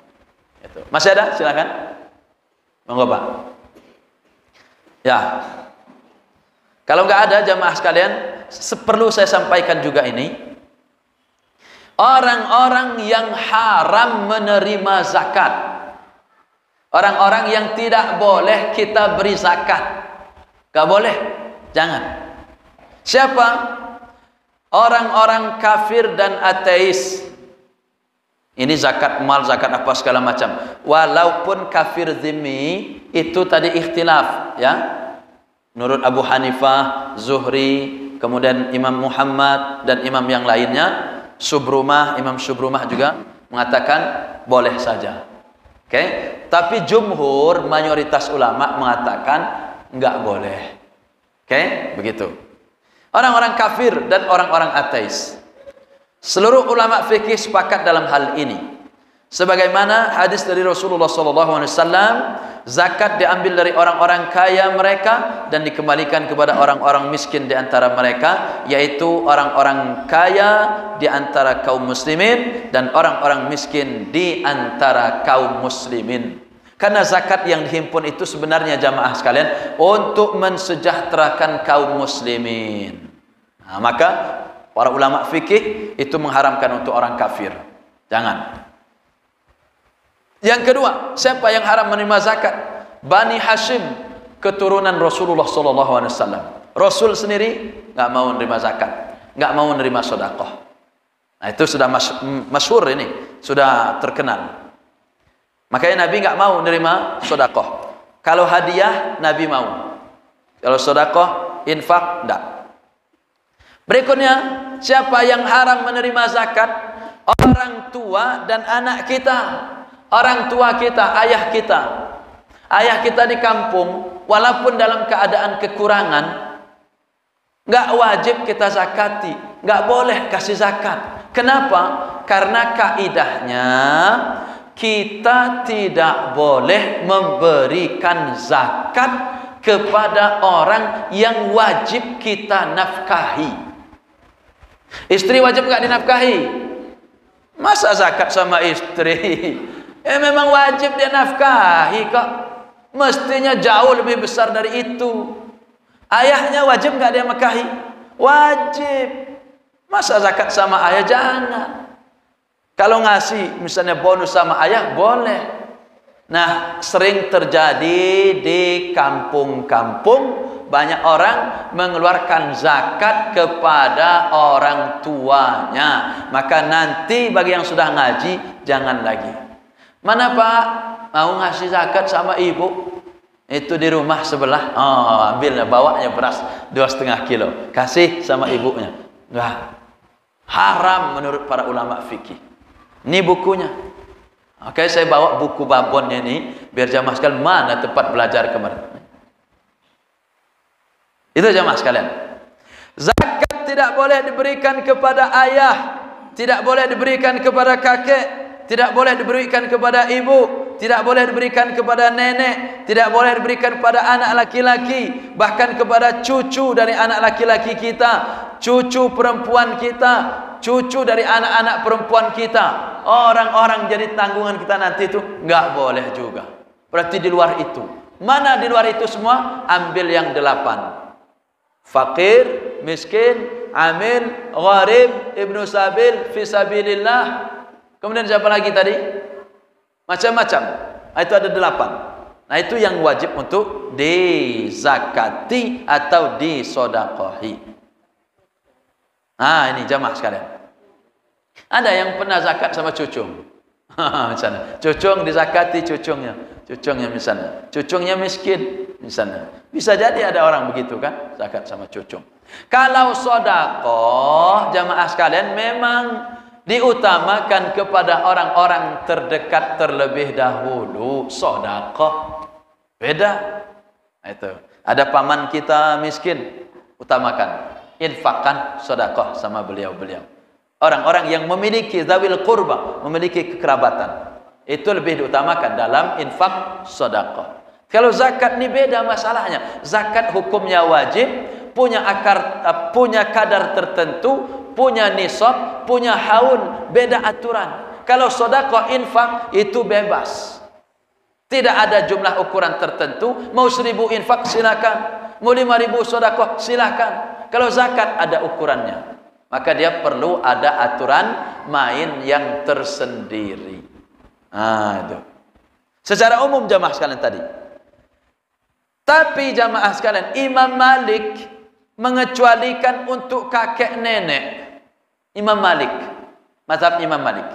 S1: Itu. Masih ada? Silakan. Monggo Pak. Ya. Kalau nggak ada jamaah sekalian, perlu saya sampaikan juga ini. Orang-orang yang haram menerima zakat. Orang-orang yang tidak boleh kita beri zakat. Nggak boleh. Jangan. Siapa? Orang-orang kafir dan ateis. Ini zakat mal, zakat apa segala macam. Walaupun kafir zimmi itu tadi ikhtilaf, ya. Menurut Abu Hanifah, Zuhri, kemudian Imam Muhammad dan imam yang lainnya, Imam Subrumah juga mengatakan boleh saja. Oke? Tapi jumhur, mayoritas ulama mengatakan enggak boleh. Oke? Begitu. Orang-orang kafir dan orang-orang ateis. Seluruh ulama fikih sepakat dalam hal ini. Sebagaimana hadis dari Rasulullah SAW, zakat diambil dari orang-orang kaya mereka dan dikembalikan kepada orang-orang miskin di antara mereka, yaitu orang-orang kaya di antara kaum muslimin dan orang-orang miskin di antara kaum muslimin. Karena zakat yang dihimpun itu sebenarnya jamaah sekalian untuk mensejahterakan kaum muslimin. Nah, maka para ulama fikih itu mengharamkan untuk orang kafir. Jangan. Yang kedua, siapa yang haram menerima zakat? Bani Hashim, keturunan Rasulullah SAW. Rasul sendiri nggak mau menerima zakat, nggak mau menerima sedekah. Nah itu sudah masyhur ini, sudah terkenal. Makanya Nabi nggak mau menerima sedekah. Kalau hadiah Nabi mau. Kalau sedekah, infak enggak. Berikutnya, siapa yang haram menerima zakat? Orang tua dan anak kita. Orang tua kita, ayah kita. Ayah kita di kampung, walaupun dalam keadaan kekurangan, nggak wajib kita zakati, nggak boleh kasih zakat. Kenapa? Karena kaidahnya kita tidak boleh memberikan zakat kepada orang yang wajib kita nafkahi. Istri wajib nggak dinafkahi? Masa zakat sama istri? Memang wajib dia nafkahi kok. Mestinya jauh lebih besar dari itu. Ayahnya wajib nggak dia nafkahi? Wajib. Masa zakat sama ayah? Jangan. Kalau ngasih misalnya bonus sama ayah boleh. Nah, sering terjadi di kampung-kampung banyak orang mengeluarkan zakat kepada orang tuanya. Maka nanti bagi yang sudah ngaji jangan lagi. Mana Pak mau ngasih zakat sama ibu? Itu di rumah sebelah. Oh, ambilnya, bawanya beras 2,5 kilo. Kasih sama ibunya. Enggak. Haram menurut para ulama fikih. Ini bukunya. Oke, saya bawa buku babonnya ini biar jamaah sekalian mana tempat belajar kemarin. Itu jamaah sekalian. Zakat tidak boleh diberikan kepada ayah, tidak boleh diberikan kepada kakek, tidak boleh diberikan kepada ibu, tidak boleh diberikan kepada nenek, tidak boleh diberikan kepada anak laki-laki, bahkan kepada cucu dari anak laki-laki kita, cucu perempuan kita, cucu dari anak-anak perempuan kita. Orang-orang jadi tanggungan kita nanti itu enggak boleh juga. Berarti di luar itu. Mana di luar itu semua? Ambil yang 8. Fakir, miskin, amil, gharib, ibnu sabil, fisabilillah. Kemudian siapa lagi tadi? Macam-macam. Itu ada 8. Nah itu yang wajib untuk dizakati atau disodakohi. Nah ini jamaah sekalian. Ada yang pernah zakat sama cucung. Misalnya, cucung dizakati cucungnya misalnya. Cucungnya miskin misalnya. Bisa jadi ada orang begitu kan, zakat sama cucung. Kalau sodakoh, jamaah sekalian, memang diutamakan kepada orang-orang terdekat terlebih dahulu. Sodakoh beda. Itu ada paman kita miskin, utamakan infakkan sodakoh sama beliau-beliau. Orang-orang yang memiliki zawil qurba, memiliki kekerabatan, itu lebih diutamakan dalam infak sodakoh. Kalau zakat ini beda masalahnya. Zakat hukumnya wajib, punya kadar tertentu, punya nisab, punya haul, beda aturan. Kalau sodakoh infak itu bebas, tidak ada jumlah ukuran tertentu. Mau 1000 infak silakan, mau 5000 sodakoh silakan. Kalau zakat ada ukurannya, maka dia perlu ada aturan main yang tersendiri. Itu secara umum jamaah sekalian tadi. Tapi jamaah sekalian, Imam Malik mengecualikan untuk kakek nenek. Imam Malik, mazhab Imam Malik,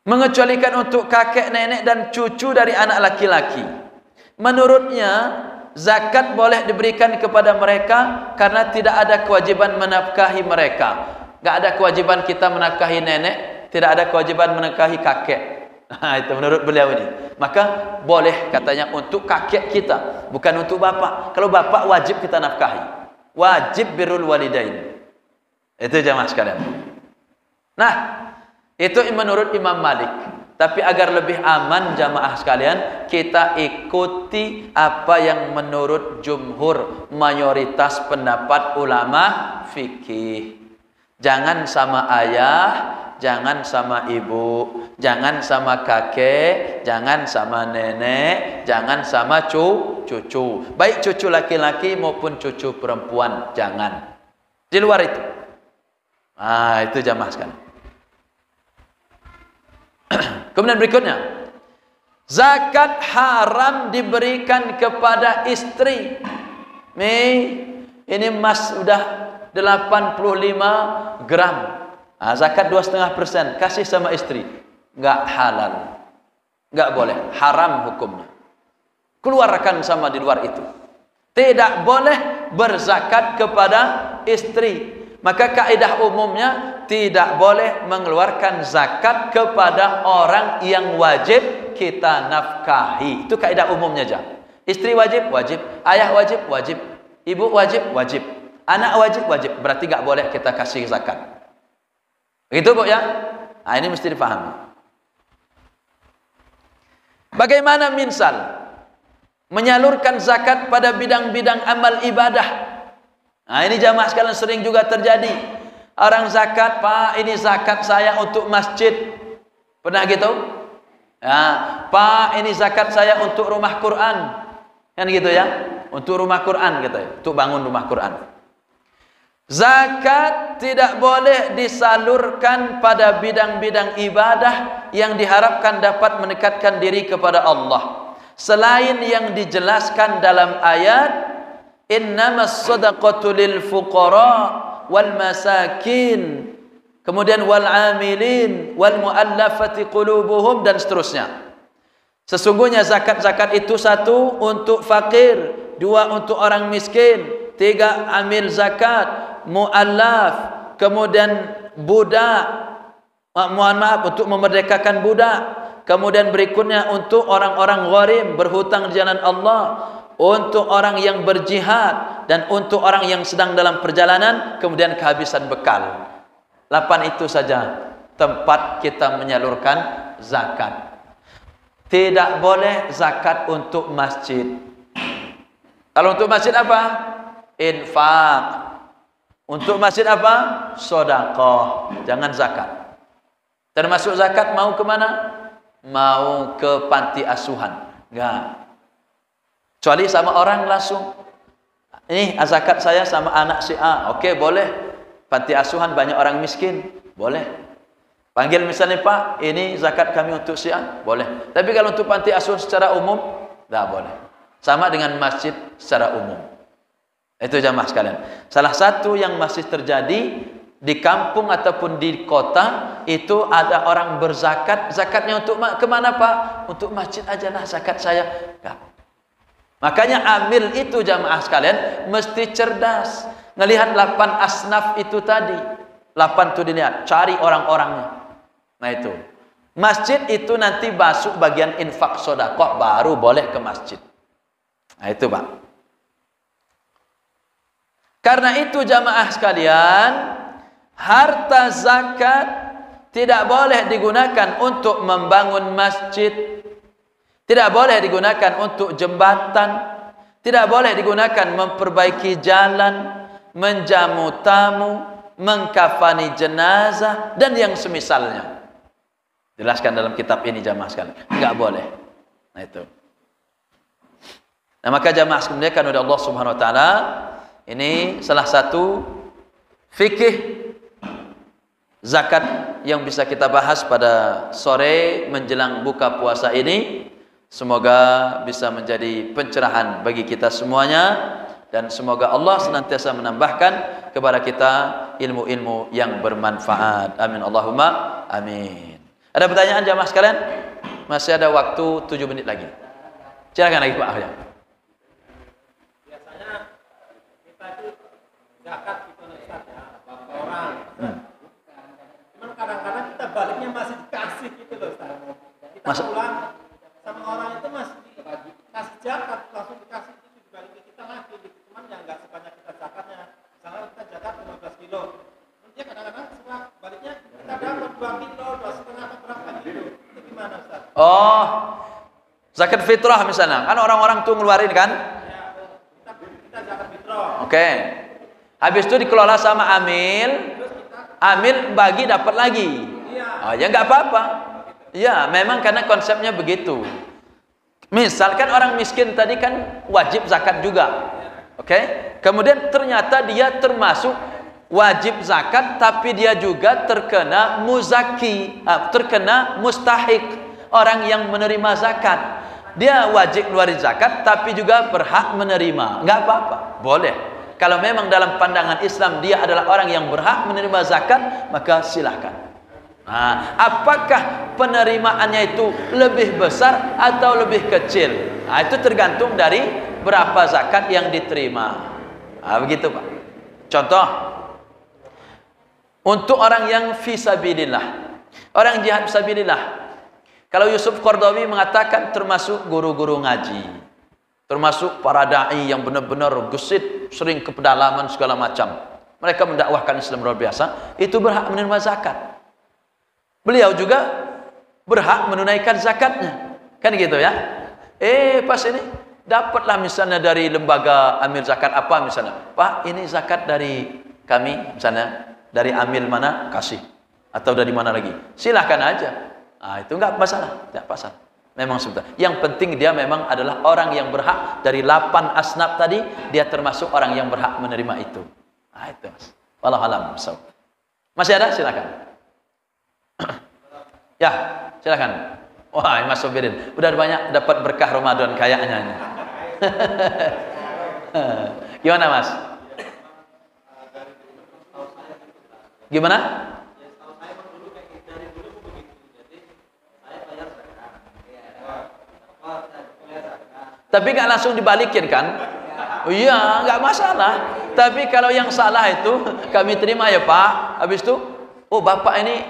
S1: mengecualikan untuk kakek nenek dan cucu dari anak laki-laki. Menurutnya zakat boleh diberikan kepada mereka karena tidak ada kewajiban menafkahi mereka. Enggak ada kewajiban kita menafkahi nenek, tidak ada kewajiban menafkahi kakek. Itu menurut beliau ini. Maka boleh katanya untuk kakek kita, bukan untuk bapak. Kalau bapak wajib kita nafkahi. Wajib birrul walidain. Itu jamaah sekalian. Nah, itu menurut Imam Malik. Tapi agar lebih aman jamaah sekalian, kita ikuti apa yang menurut jumhur, mayoritas pendapat ulama fikih. Jangan sama ayah, jangan sama ibu, jangan sama kakek, jangan sama nenek, jangan sama cucu. Baik cucu laki-laki maupun cucu perempuan, jangan. Di luar itu. Itu jamaah sekalian. Kemudian berikutnya, zakat haram diberikan kepada istri. Ini emas sudah 85 gram. Zakat 2,5%, kasih sama istri. Enggak halal. Enggak boleh, haram hukumnya. Keluarkan sama di luar itu. Tidak boleh berzakat kepada istri. Maka kaidah umumnya tidak boleh mengeluarkan zakat kepada orang yang wajib kita nafkahi. Itu kaidah umumnya aja. Istri wajib, wajib. Ayah wajib, wajib. Ibu wajib, wajib. Anak wajib, wajib. Berarti enggak boleh kita kasih zakat. Begitu Bu ya? Nah, ini mesti dipahami. Bagaimana misal menyalurkan zakat pada bidang-bidang amal ibadah? Nah, ini jamaah sekalian sering juga terjadi. Orang zakat, Pak, ini zakat saya untuk masjid. Pernah gitu? Ya, Pak, ini zakat saya untuk rumah Quran. Kan gitu ya? Untuk rumah Quran gitu ya. Untuk bangun rumah Quran. Zakat tidak boleh disalurkan pada bidang-bidang ibadah yang diharapkan dapat mendekatkan diri kepada Allah. Selain yang dijelaskan dalam ayat, innamas sadaqatu lil fuqara wal masakin, kemudian wal amilin wal muallafati qulubuhum, dan seterusnya. Sesungguhnya zakat-zakat itu 1 untuk fakir, 2 untuk orang miskin, 3 amil zakat, muallaf, kemudian budak, untuk memerdekakan budak, kemudian berikutnya untuk orang-orang gharim, berhutang di jalan Allah, untuk orang yang berjihad, dan untuk orang yang sedang dalam perjalanan kemudian kehabisan bekal. 8 itu saja. tempat kita menyalurkan zakat. Tidak boleh zakat untuk masjid. Kalau untuk masjid apa? Infak. Untuk masjid apa? Sedekah. Jangan zakat. Termasuk zakat mau ke mana? Mau ke panti asuhan. Enggak. Kecuali sama orang langsung. Ini zakat saya sama anak si A. Oke, boleh. Panti asuhan banyak orang miskin. Boleh. Panggil misalnya, Pak, ini zakat kami untuk si A. Boleh. Tapi kalau untuk panti asuhan secara umum, tidak boleh. Sama dengan masjid secara umum. Itu jamaah sekalian. Salah satu yang masih terjadi di kampung ataupun di kota, itu ada orang berzakat. Zakatnya untuk kemana, Pak? Untuk masjid aja lah zakat saya. Enggak. Makanya amil itu jamaah sekalian mesti cerdas. Ngelihat 8 asnaf itu tadi. 8 itu dilihat. Cari orang-orangnya. Nah itu. Masjid itu nanti masuk bagian infak sedekah, baru boleh ke masjid. Nah itu, Pak. Karena itu jamaah sekalian, harta zakat tidak boleh digunakan untuk membangun masjid, tidak boleh digunakan untuk jembatan, tidak boleh digunakan memperbaiki jalan, menjamu tamu, mengkafani jenazah, dan yang semisalnya. Jelaskan dalam kitab ini jamaah sekalian. Enggak boleh. Nah itu. Nah maka jamaah sekalian oleh Allah Subhanahu wa taala, ini salah satu fikih zakat yang bisa kita bahas pada sore menjelang buka puasa ini. Semoga bisa menjadi pencerahan bagi kita semuanya, dan semoga Allah senantiasa menambahkan kepada kita ilmu-ilmu yang bermanfaat. Amin Allahumma amin. Ada pertanyaan jamaah sekalian? Masih ada waktu 7 menit lagi. Silakan lagi Pak Ahya.
S2: Biasanya kita itu zakat gitu Ustaz ya, berapa orang. Cuman kadang-kadang kita baliknya masih dikasih gitu loh Ustaz. Kita pulang sama orang itu masih dikasih zakat, langsung dikasih itu dibalik ke kita lagi gitu. Cuman ya enggak sebanyak kita zakatnya. Misalnya kita zakat 15 kilo. Dia kadang-kadang suka baliknya kita dapat 2 kilo, 2,5 atau berapa kilo. Itu gimana Ustaz?
S1: Oh, zakat fitrah misalnya. Kan orang-orang tuh ngeluarin kan?
S2: Ya, kita zakat fitrah.
S1: Oke. Habis itu dikelola sama amil. Amil bagi dapat lagi. Oh, ya nggak apa-apa. Ya, memang karena konsepnya begitu. Misalkan orang miskin tadi kan wajib zakat juga. Oke? Kemudian ternyata dia termasuk wajib zakat, tapi dia juga terkena muzaki, terkena mustahik, orang yang menerima zakat. Dia wajib ngeluarin zakat, tapi juga berhak menerima. Nggak apa-apa, boleh. Kalau memang dalam pandangan Islam dia adalah orang yang berhak menerima zakat, maka silahkan. Nah, apakah penerimaannya itu lebih besar atau lebih kecil? Nah, itu tergantung dari berapa zakat yang diterima. Nah, begitu Pak. Contoh, untuk orang yang fisabilillah, orang jihad fisabilillah, kalau Yusuf Qardawi mengatakan termasuk guru-guru ngaji, termasuk para da'i yang benar-benar gesit, sering ke pedalaman segala macam, mereka mendakwahkan Islam luar biasa, itu berhak menerima zakat. Beliau juga berhak menunaikan zakatnya, kan gitu ya. Pas ini dapatlah misalnya dari lembaga amil zakat apa misalnya, Pak ini zakat dari kami misalnya, dari amil mana kasih, atau dari mana lagi, silahkan aja. Nah, itu enggak masalah, tidak masalah. Memang sebentar. Yang penting dia memang adalah orang yang berhak dari 8 asnaf tadi, dia termasuk orang yang berhak menerima itu. Nah, itu Mas. Wallahu a'lam. Masih ada? Silakan. Ya, silakan. Wah, Mas Sobirin, udah banyak dapat berkah Ramadan kayaknya. Gimana Mas? Gimana? Tapi nggak langsung dibalikin kan? Iya, nggak masalah. Tapi kalau yang salah itu kami terima ya Pak. Habis itu, oh Bapak ini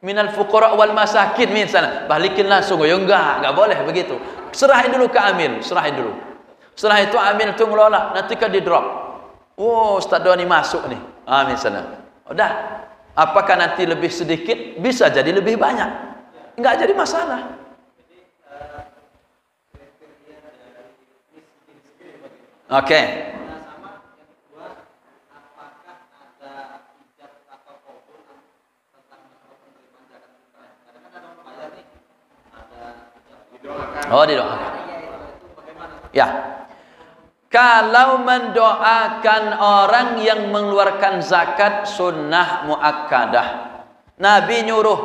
S1: minal fuqara wal masakin misalnya, balikin langsung. Ya enggak boleh begitu. Serahin dulu ke amil, serahin dulu. Setelah itu amil itu ngelola, nanti kan di drop. Oh, Ustaz Doni masuk nih. Misalnya. Udah. Apakah nanti lebih sedikit? Bisa jadi lebih banyak. Enggak jadi masalah. Oke. Oh, didoakan. Ya. Kalau mendoakan orang yang mengeluarkan zakat sunnah muakkadah. Nabi nyuruh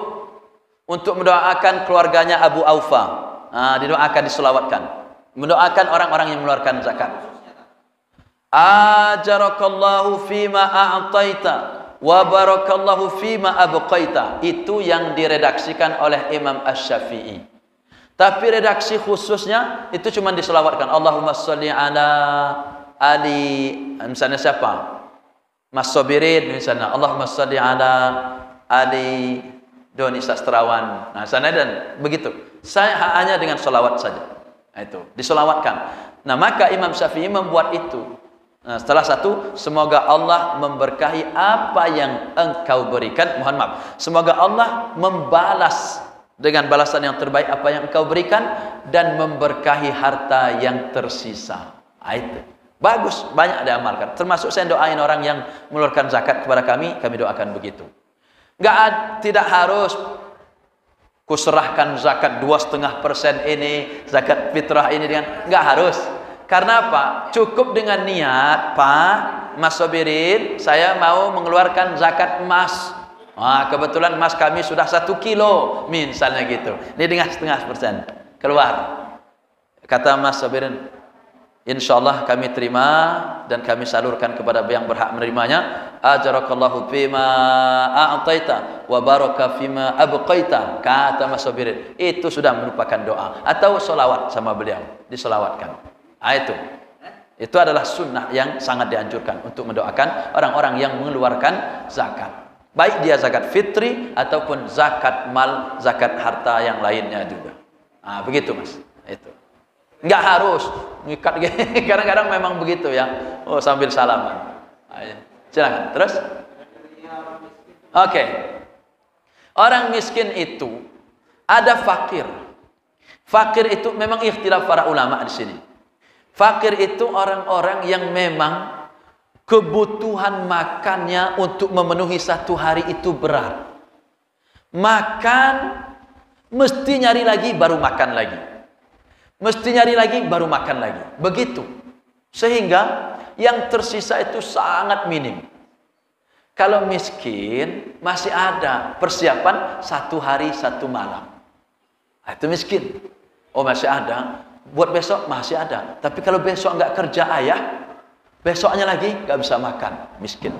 S1: untuk mendoakan keluarganya Abu Aufa. Didoakan, diselawatkan. Mendoakan orang-orang yang mengeluarkan zakat. Ajarakallahu fima a'taita wa barakallahu fima abqaita. Itu yang diredaksikan oleh Imam Asy-Syafi'i. Tapi redaksi khususnya itu cuma diselawatkan. Allahumma sholli ala ali, misalnya siapa? Mas Sobirin misalnya. Allahumma sholli ala ali Doni Sastrawan. Nah, sana dan begitu. Saya hanya dengan selawat saja. Nah, itu diselawatkan. Nah, maka Imam Syafi'i membuat itu. Nah, setelah satu, semoga Allah memberkahi apa yang engkau berikan. Mohon maaf. Semoga Allah membalas dengan balasan yang terbaik apa yang engkau berikan dan memberkahi harta yang tersisa. Itu bagus, banyak diamalkan. Termasuk saya doain orang yang mengeluarkan zakat kepada kami doakan begitu. Tidak harus kuserahkan zakat 2,5% ini, zakat fitrah ini dengan, nggak harus. Karena apa? Cukup dengan niat, Pak Mas Sobirin, saya mau mengeluarkan zakat emas. Kebetulan emas kami sudah 1 kilo misalnya gitu. Ini dengan 0,5% keluar. Kata Mas Sobirin, insyaallah kami terima dan kami salurkan kepada yang berhak menerimanya. Ajarakallahu fima a'taita wa baraka fima abqaita. Kata Mas Sobirin, itu sudah merupakan doa atau selawat sama beliau, diselawatkan. Itu adalah sunnah yang sangat dianjurkan untuk mendoakan orang-orang yang mengeluarkan zakat. Baik dia zakat fitri ataupun zakat mal, zakat harta yang lainnya juga. Begitu Mas. Itu. Enggak harus ngikat gini. Kadang-kadang memang begitu ya. Sambil salaman. Silakan. Terus? Oke. Orang miskin itu ada fakir. Fakir itu memang ikhtilaf para ulama di sini. Fakir itu orang-orang yang memang kebutuhan makannya untuk memenuhi satu hari itu berat. Makan mesti nyari lagi baru makan lagi. Mesti nyari lagi baru makan lagi. Begitu. Sehingga yang tersisa itu sangat minim. Kalau miskin masih ada persiapan 1 hari 1 malam. Itu miskin. Masih ada. Buat besok masih ada. Tapi kalau besok nggak kerja ayah, besoknya lagi nggak bisa makan, miskin.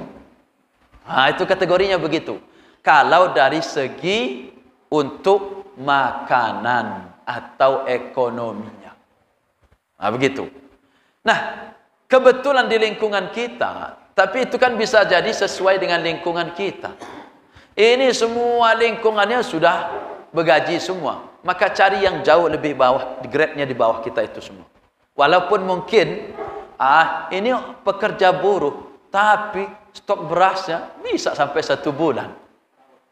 S1: Itu kategorinya begitu. Kalau dari segi untuk makanan atau ekonominya, begitu. Nah, kebetulan di lingkungan kita, tapi itu kan bisa jadi sesuai dengan lingkungan kita. Ini semua lingkungannya sudah bergaji semua. Maka cari yang jauh lebih bawah, grade-nya di bawah kita itu semua. Walaupun mungkin ini pekerja buruh, tapi stok berasnya bisa sampai 1 bulan.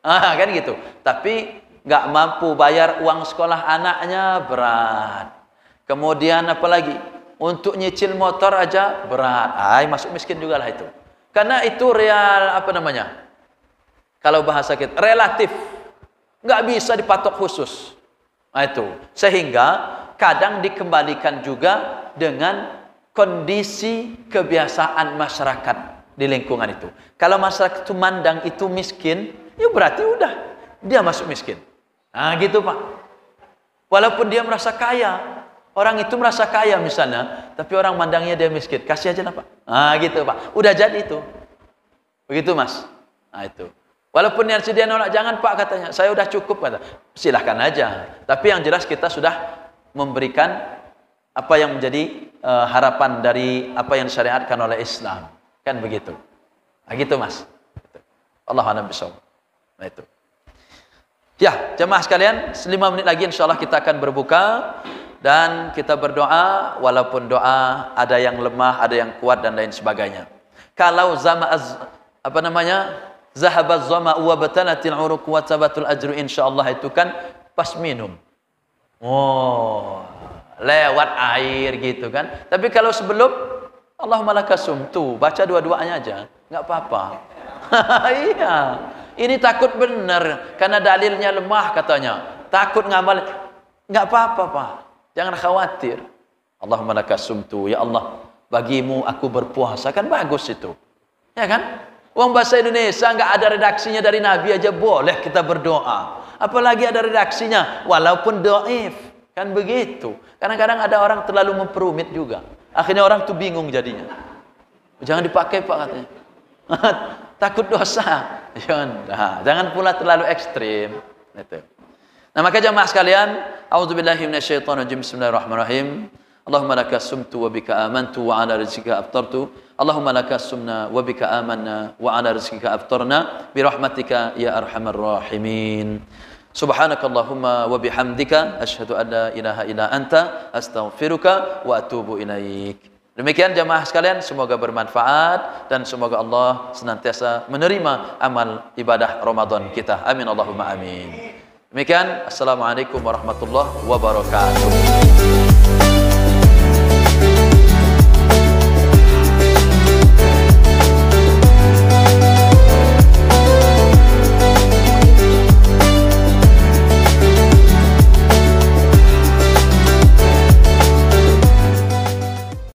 S1: Kan gitu. Tapi nggak mampu bayar uang sekolah anaknya, berat. Kemudian apalagi untuk nyicil motor aja berat. Masuk miskin juga lah itu. Karena itu real kalau bahasa kita relatif, nggak bisa dipatok khusus. Itu sehingga kadang dikembalikan juga dengan kondisi kebiasaan masyarakat di lingkungan itu. Kalau masyarakat itu mandang itu miskin, ya berarti udah dia masuk miskin. Gitu Pak. Walaupun dia merasa kaya, orang itu merasa kaya misalnya, tapi orang mandangnya dia miskin, kasih aja lah Pak. Gitu Pak. Udah jadi itu. Begitu Mas. Itu. Walaupun yang dia nolak, jangan Pak katanya, saya udah cukup kata. Silahkan aja. Tapi yang jelas kita sudah memberikan apa yang menjadi harapan dari apa yang disyariatkan oleh Islam. Kan begitu. Gitu Mas. Allahu a'lam bishawab. Itu. Ya, jemaah sekalian, 5 menit lagi insyaallah kita akan berbuka dan kita berdoa, walaupun doa ada yang lemah, ada yang kuat dan lain sebagainya. Kalau zahabaz zama wa batalatil uruq wa tabatul ajru insyaallah itu kan pas minum. Oh, lewat air gitu kan. Tapi kalau sebelum Allahumma lakasumtu, baca dua-duanya aja, enggak apa-apa. Iya. Ini takut benar karena dalilnya lemah katanya. Takut ngamal, enggak apa-apa, Pak. Jangan khawatir. Allahumma lakasumtu, ya Allah, bagimu aku berpuasa, kan bagus itu. Ya kan? Uang bahasa Indonesia enggak ada redaksinya dari Nabi aja boleh kita berdoa. Apalagi ada redaksinya walaupun dhaif. Kan begitu. Kadang-kadang ada orang terlalu memperumit juga. Akhirnya orang tuh bingung jadinya. Jangan dipakai, Pak, katanya. Takut dosa. Jangan pula terlalu ekstrim. Itu. Nah, maka jamaah sekalian, a'udzubillahi minasyaitonirrajim. Bismillahirrahmanirrahim. Allahumma laka sumtu wa bika amantu wa ala rizqika aftartu. Allahumma laka sumna wa bika amanna wa ala rizqika aftarna bi rahmatika ya arhamar rahimin. Subhanakallahumma wa bihamdika asyhadu an la ilaha illa anta astaghfiruka wa atubu ilaik. Demikian jamaah sekalian, semoga bermanfaat dan semoga Allah senantiasa menerima amal ibadah Ramadan kita. Amin Allahumma amin. Demikian, assalamualaikum warahmatullahi wabarakatuh.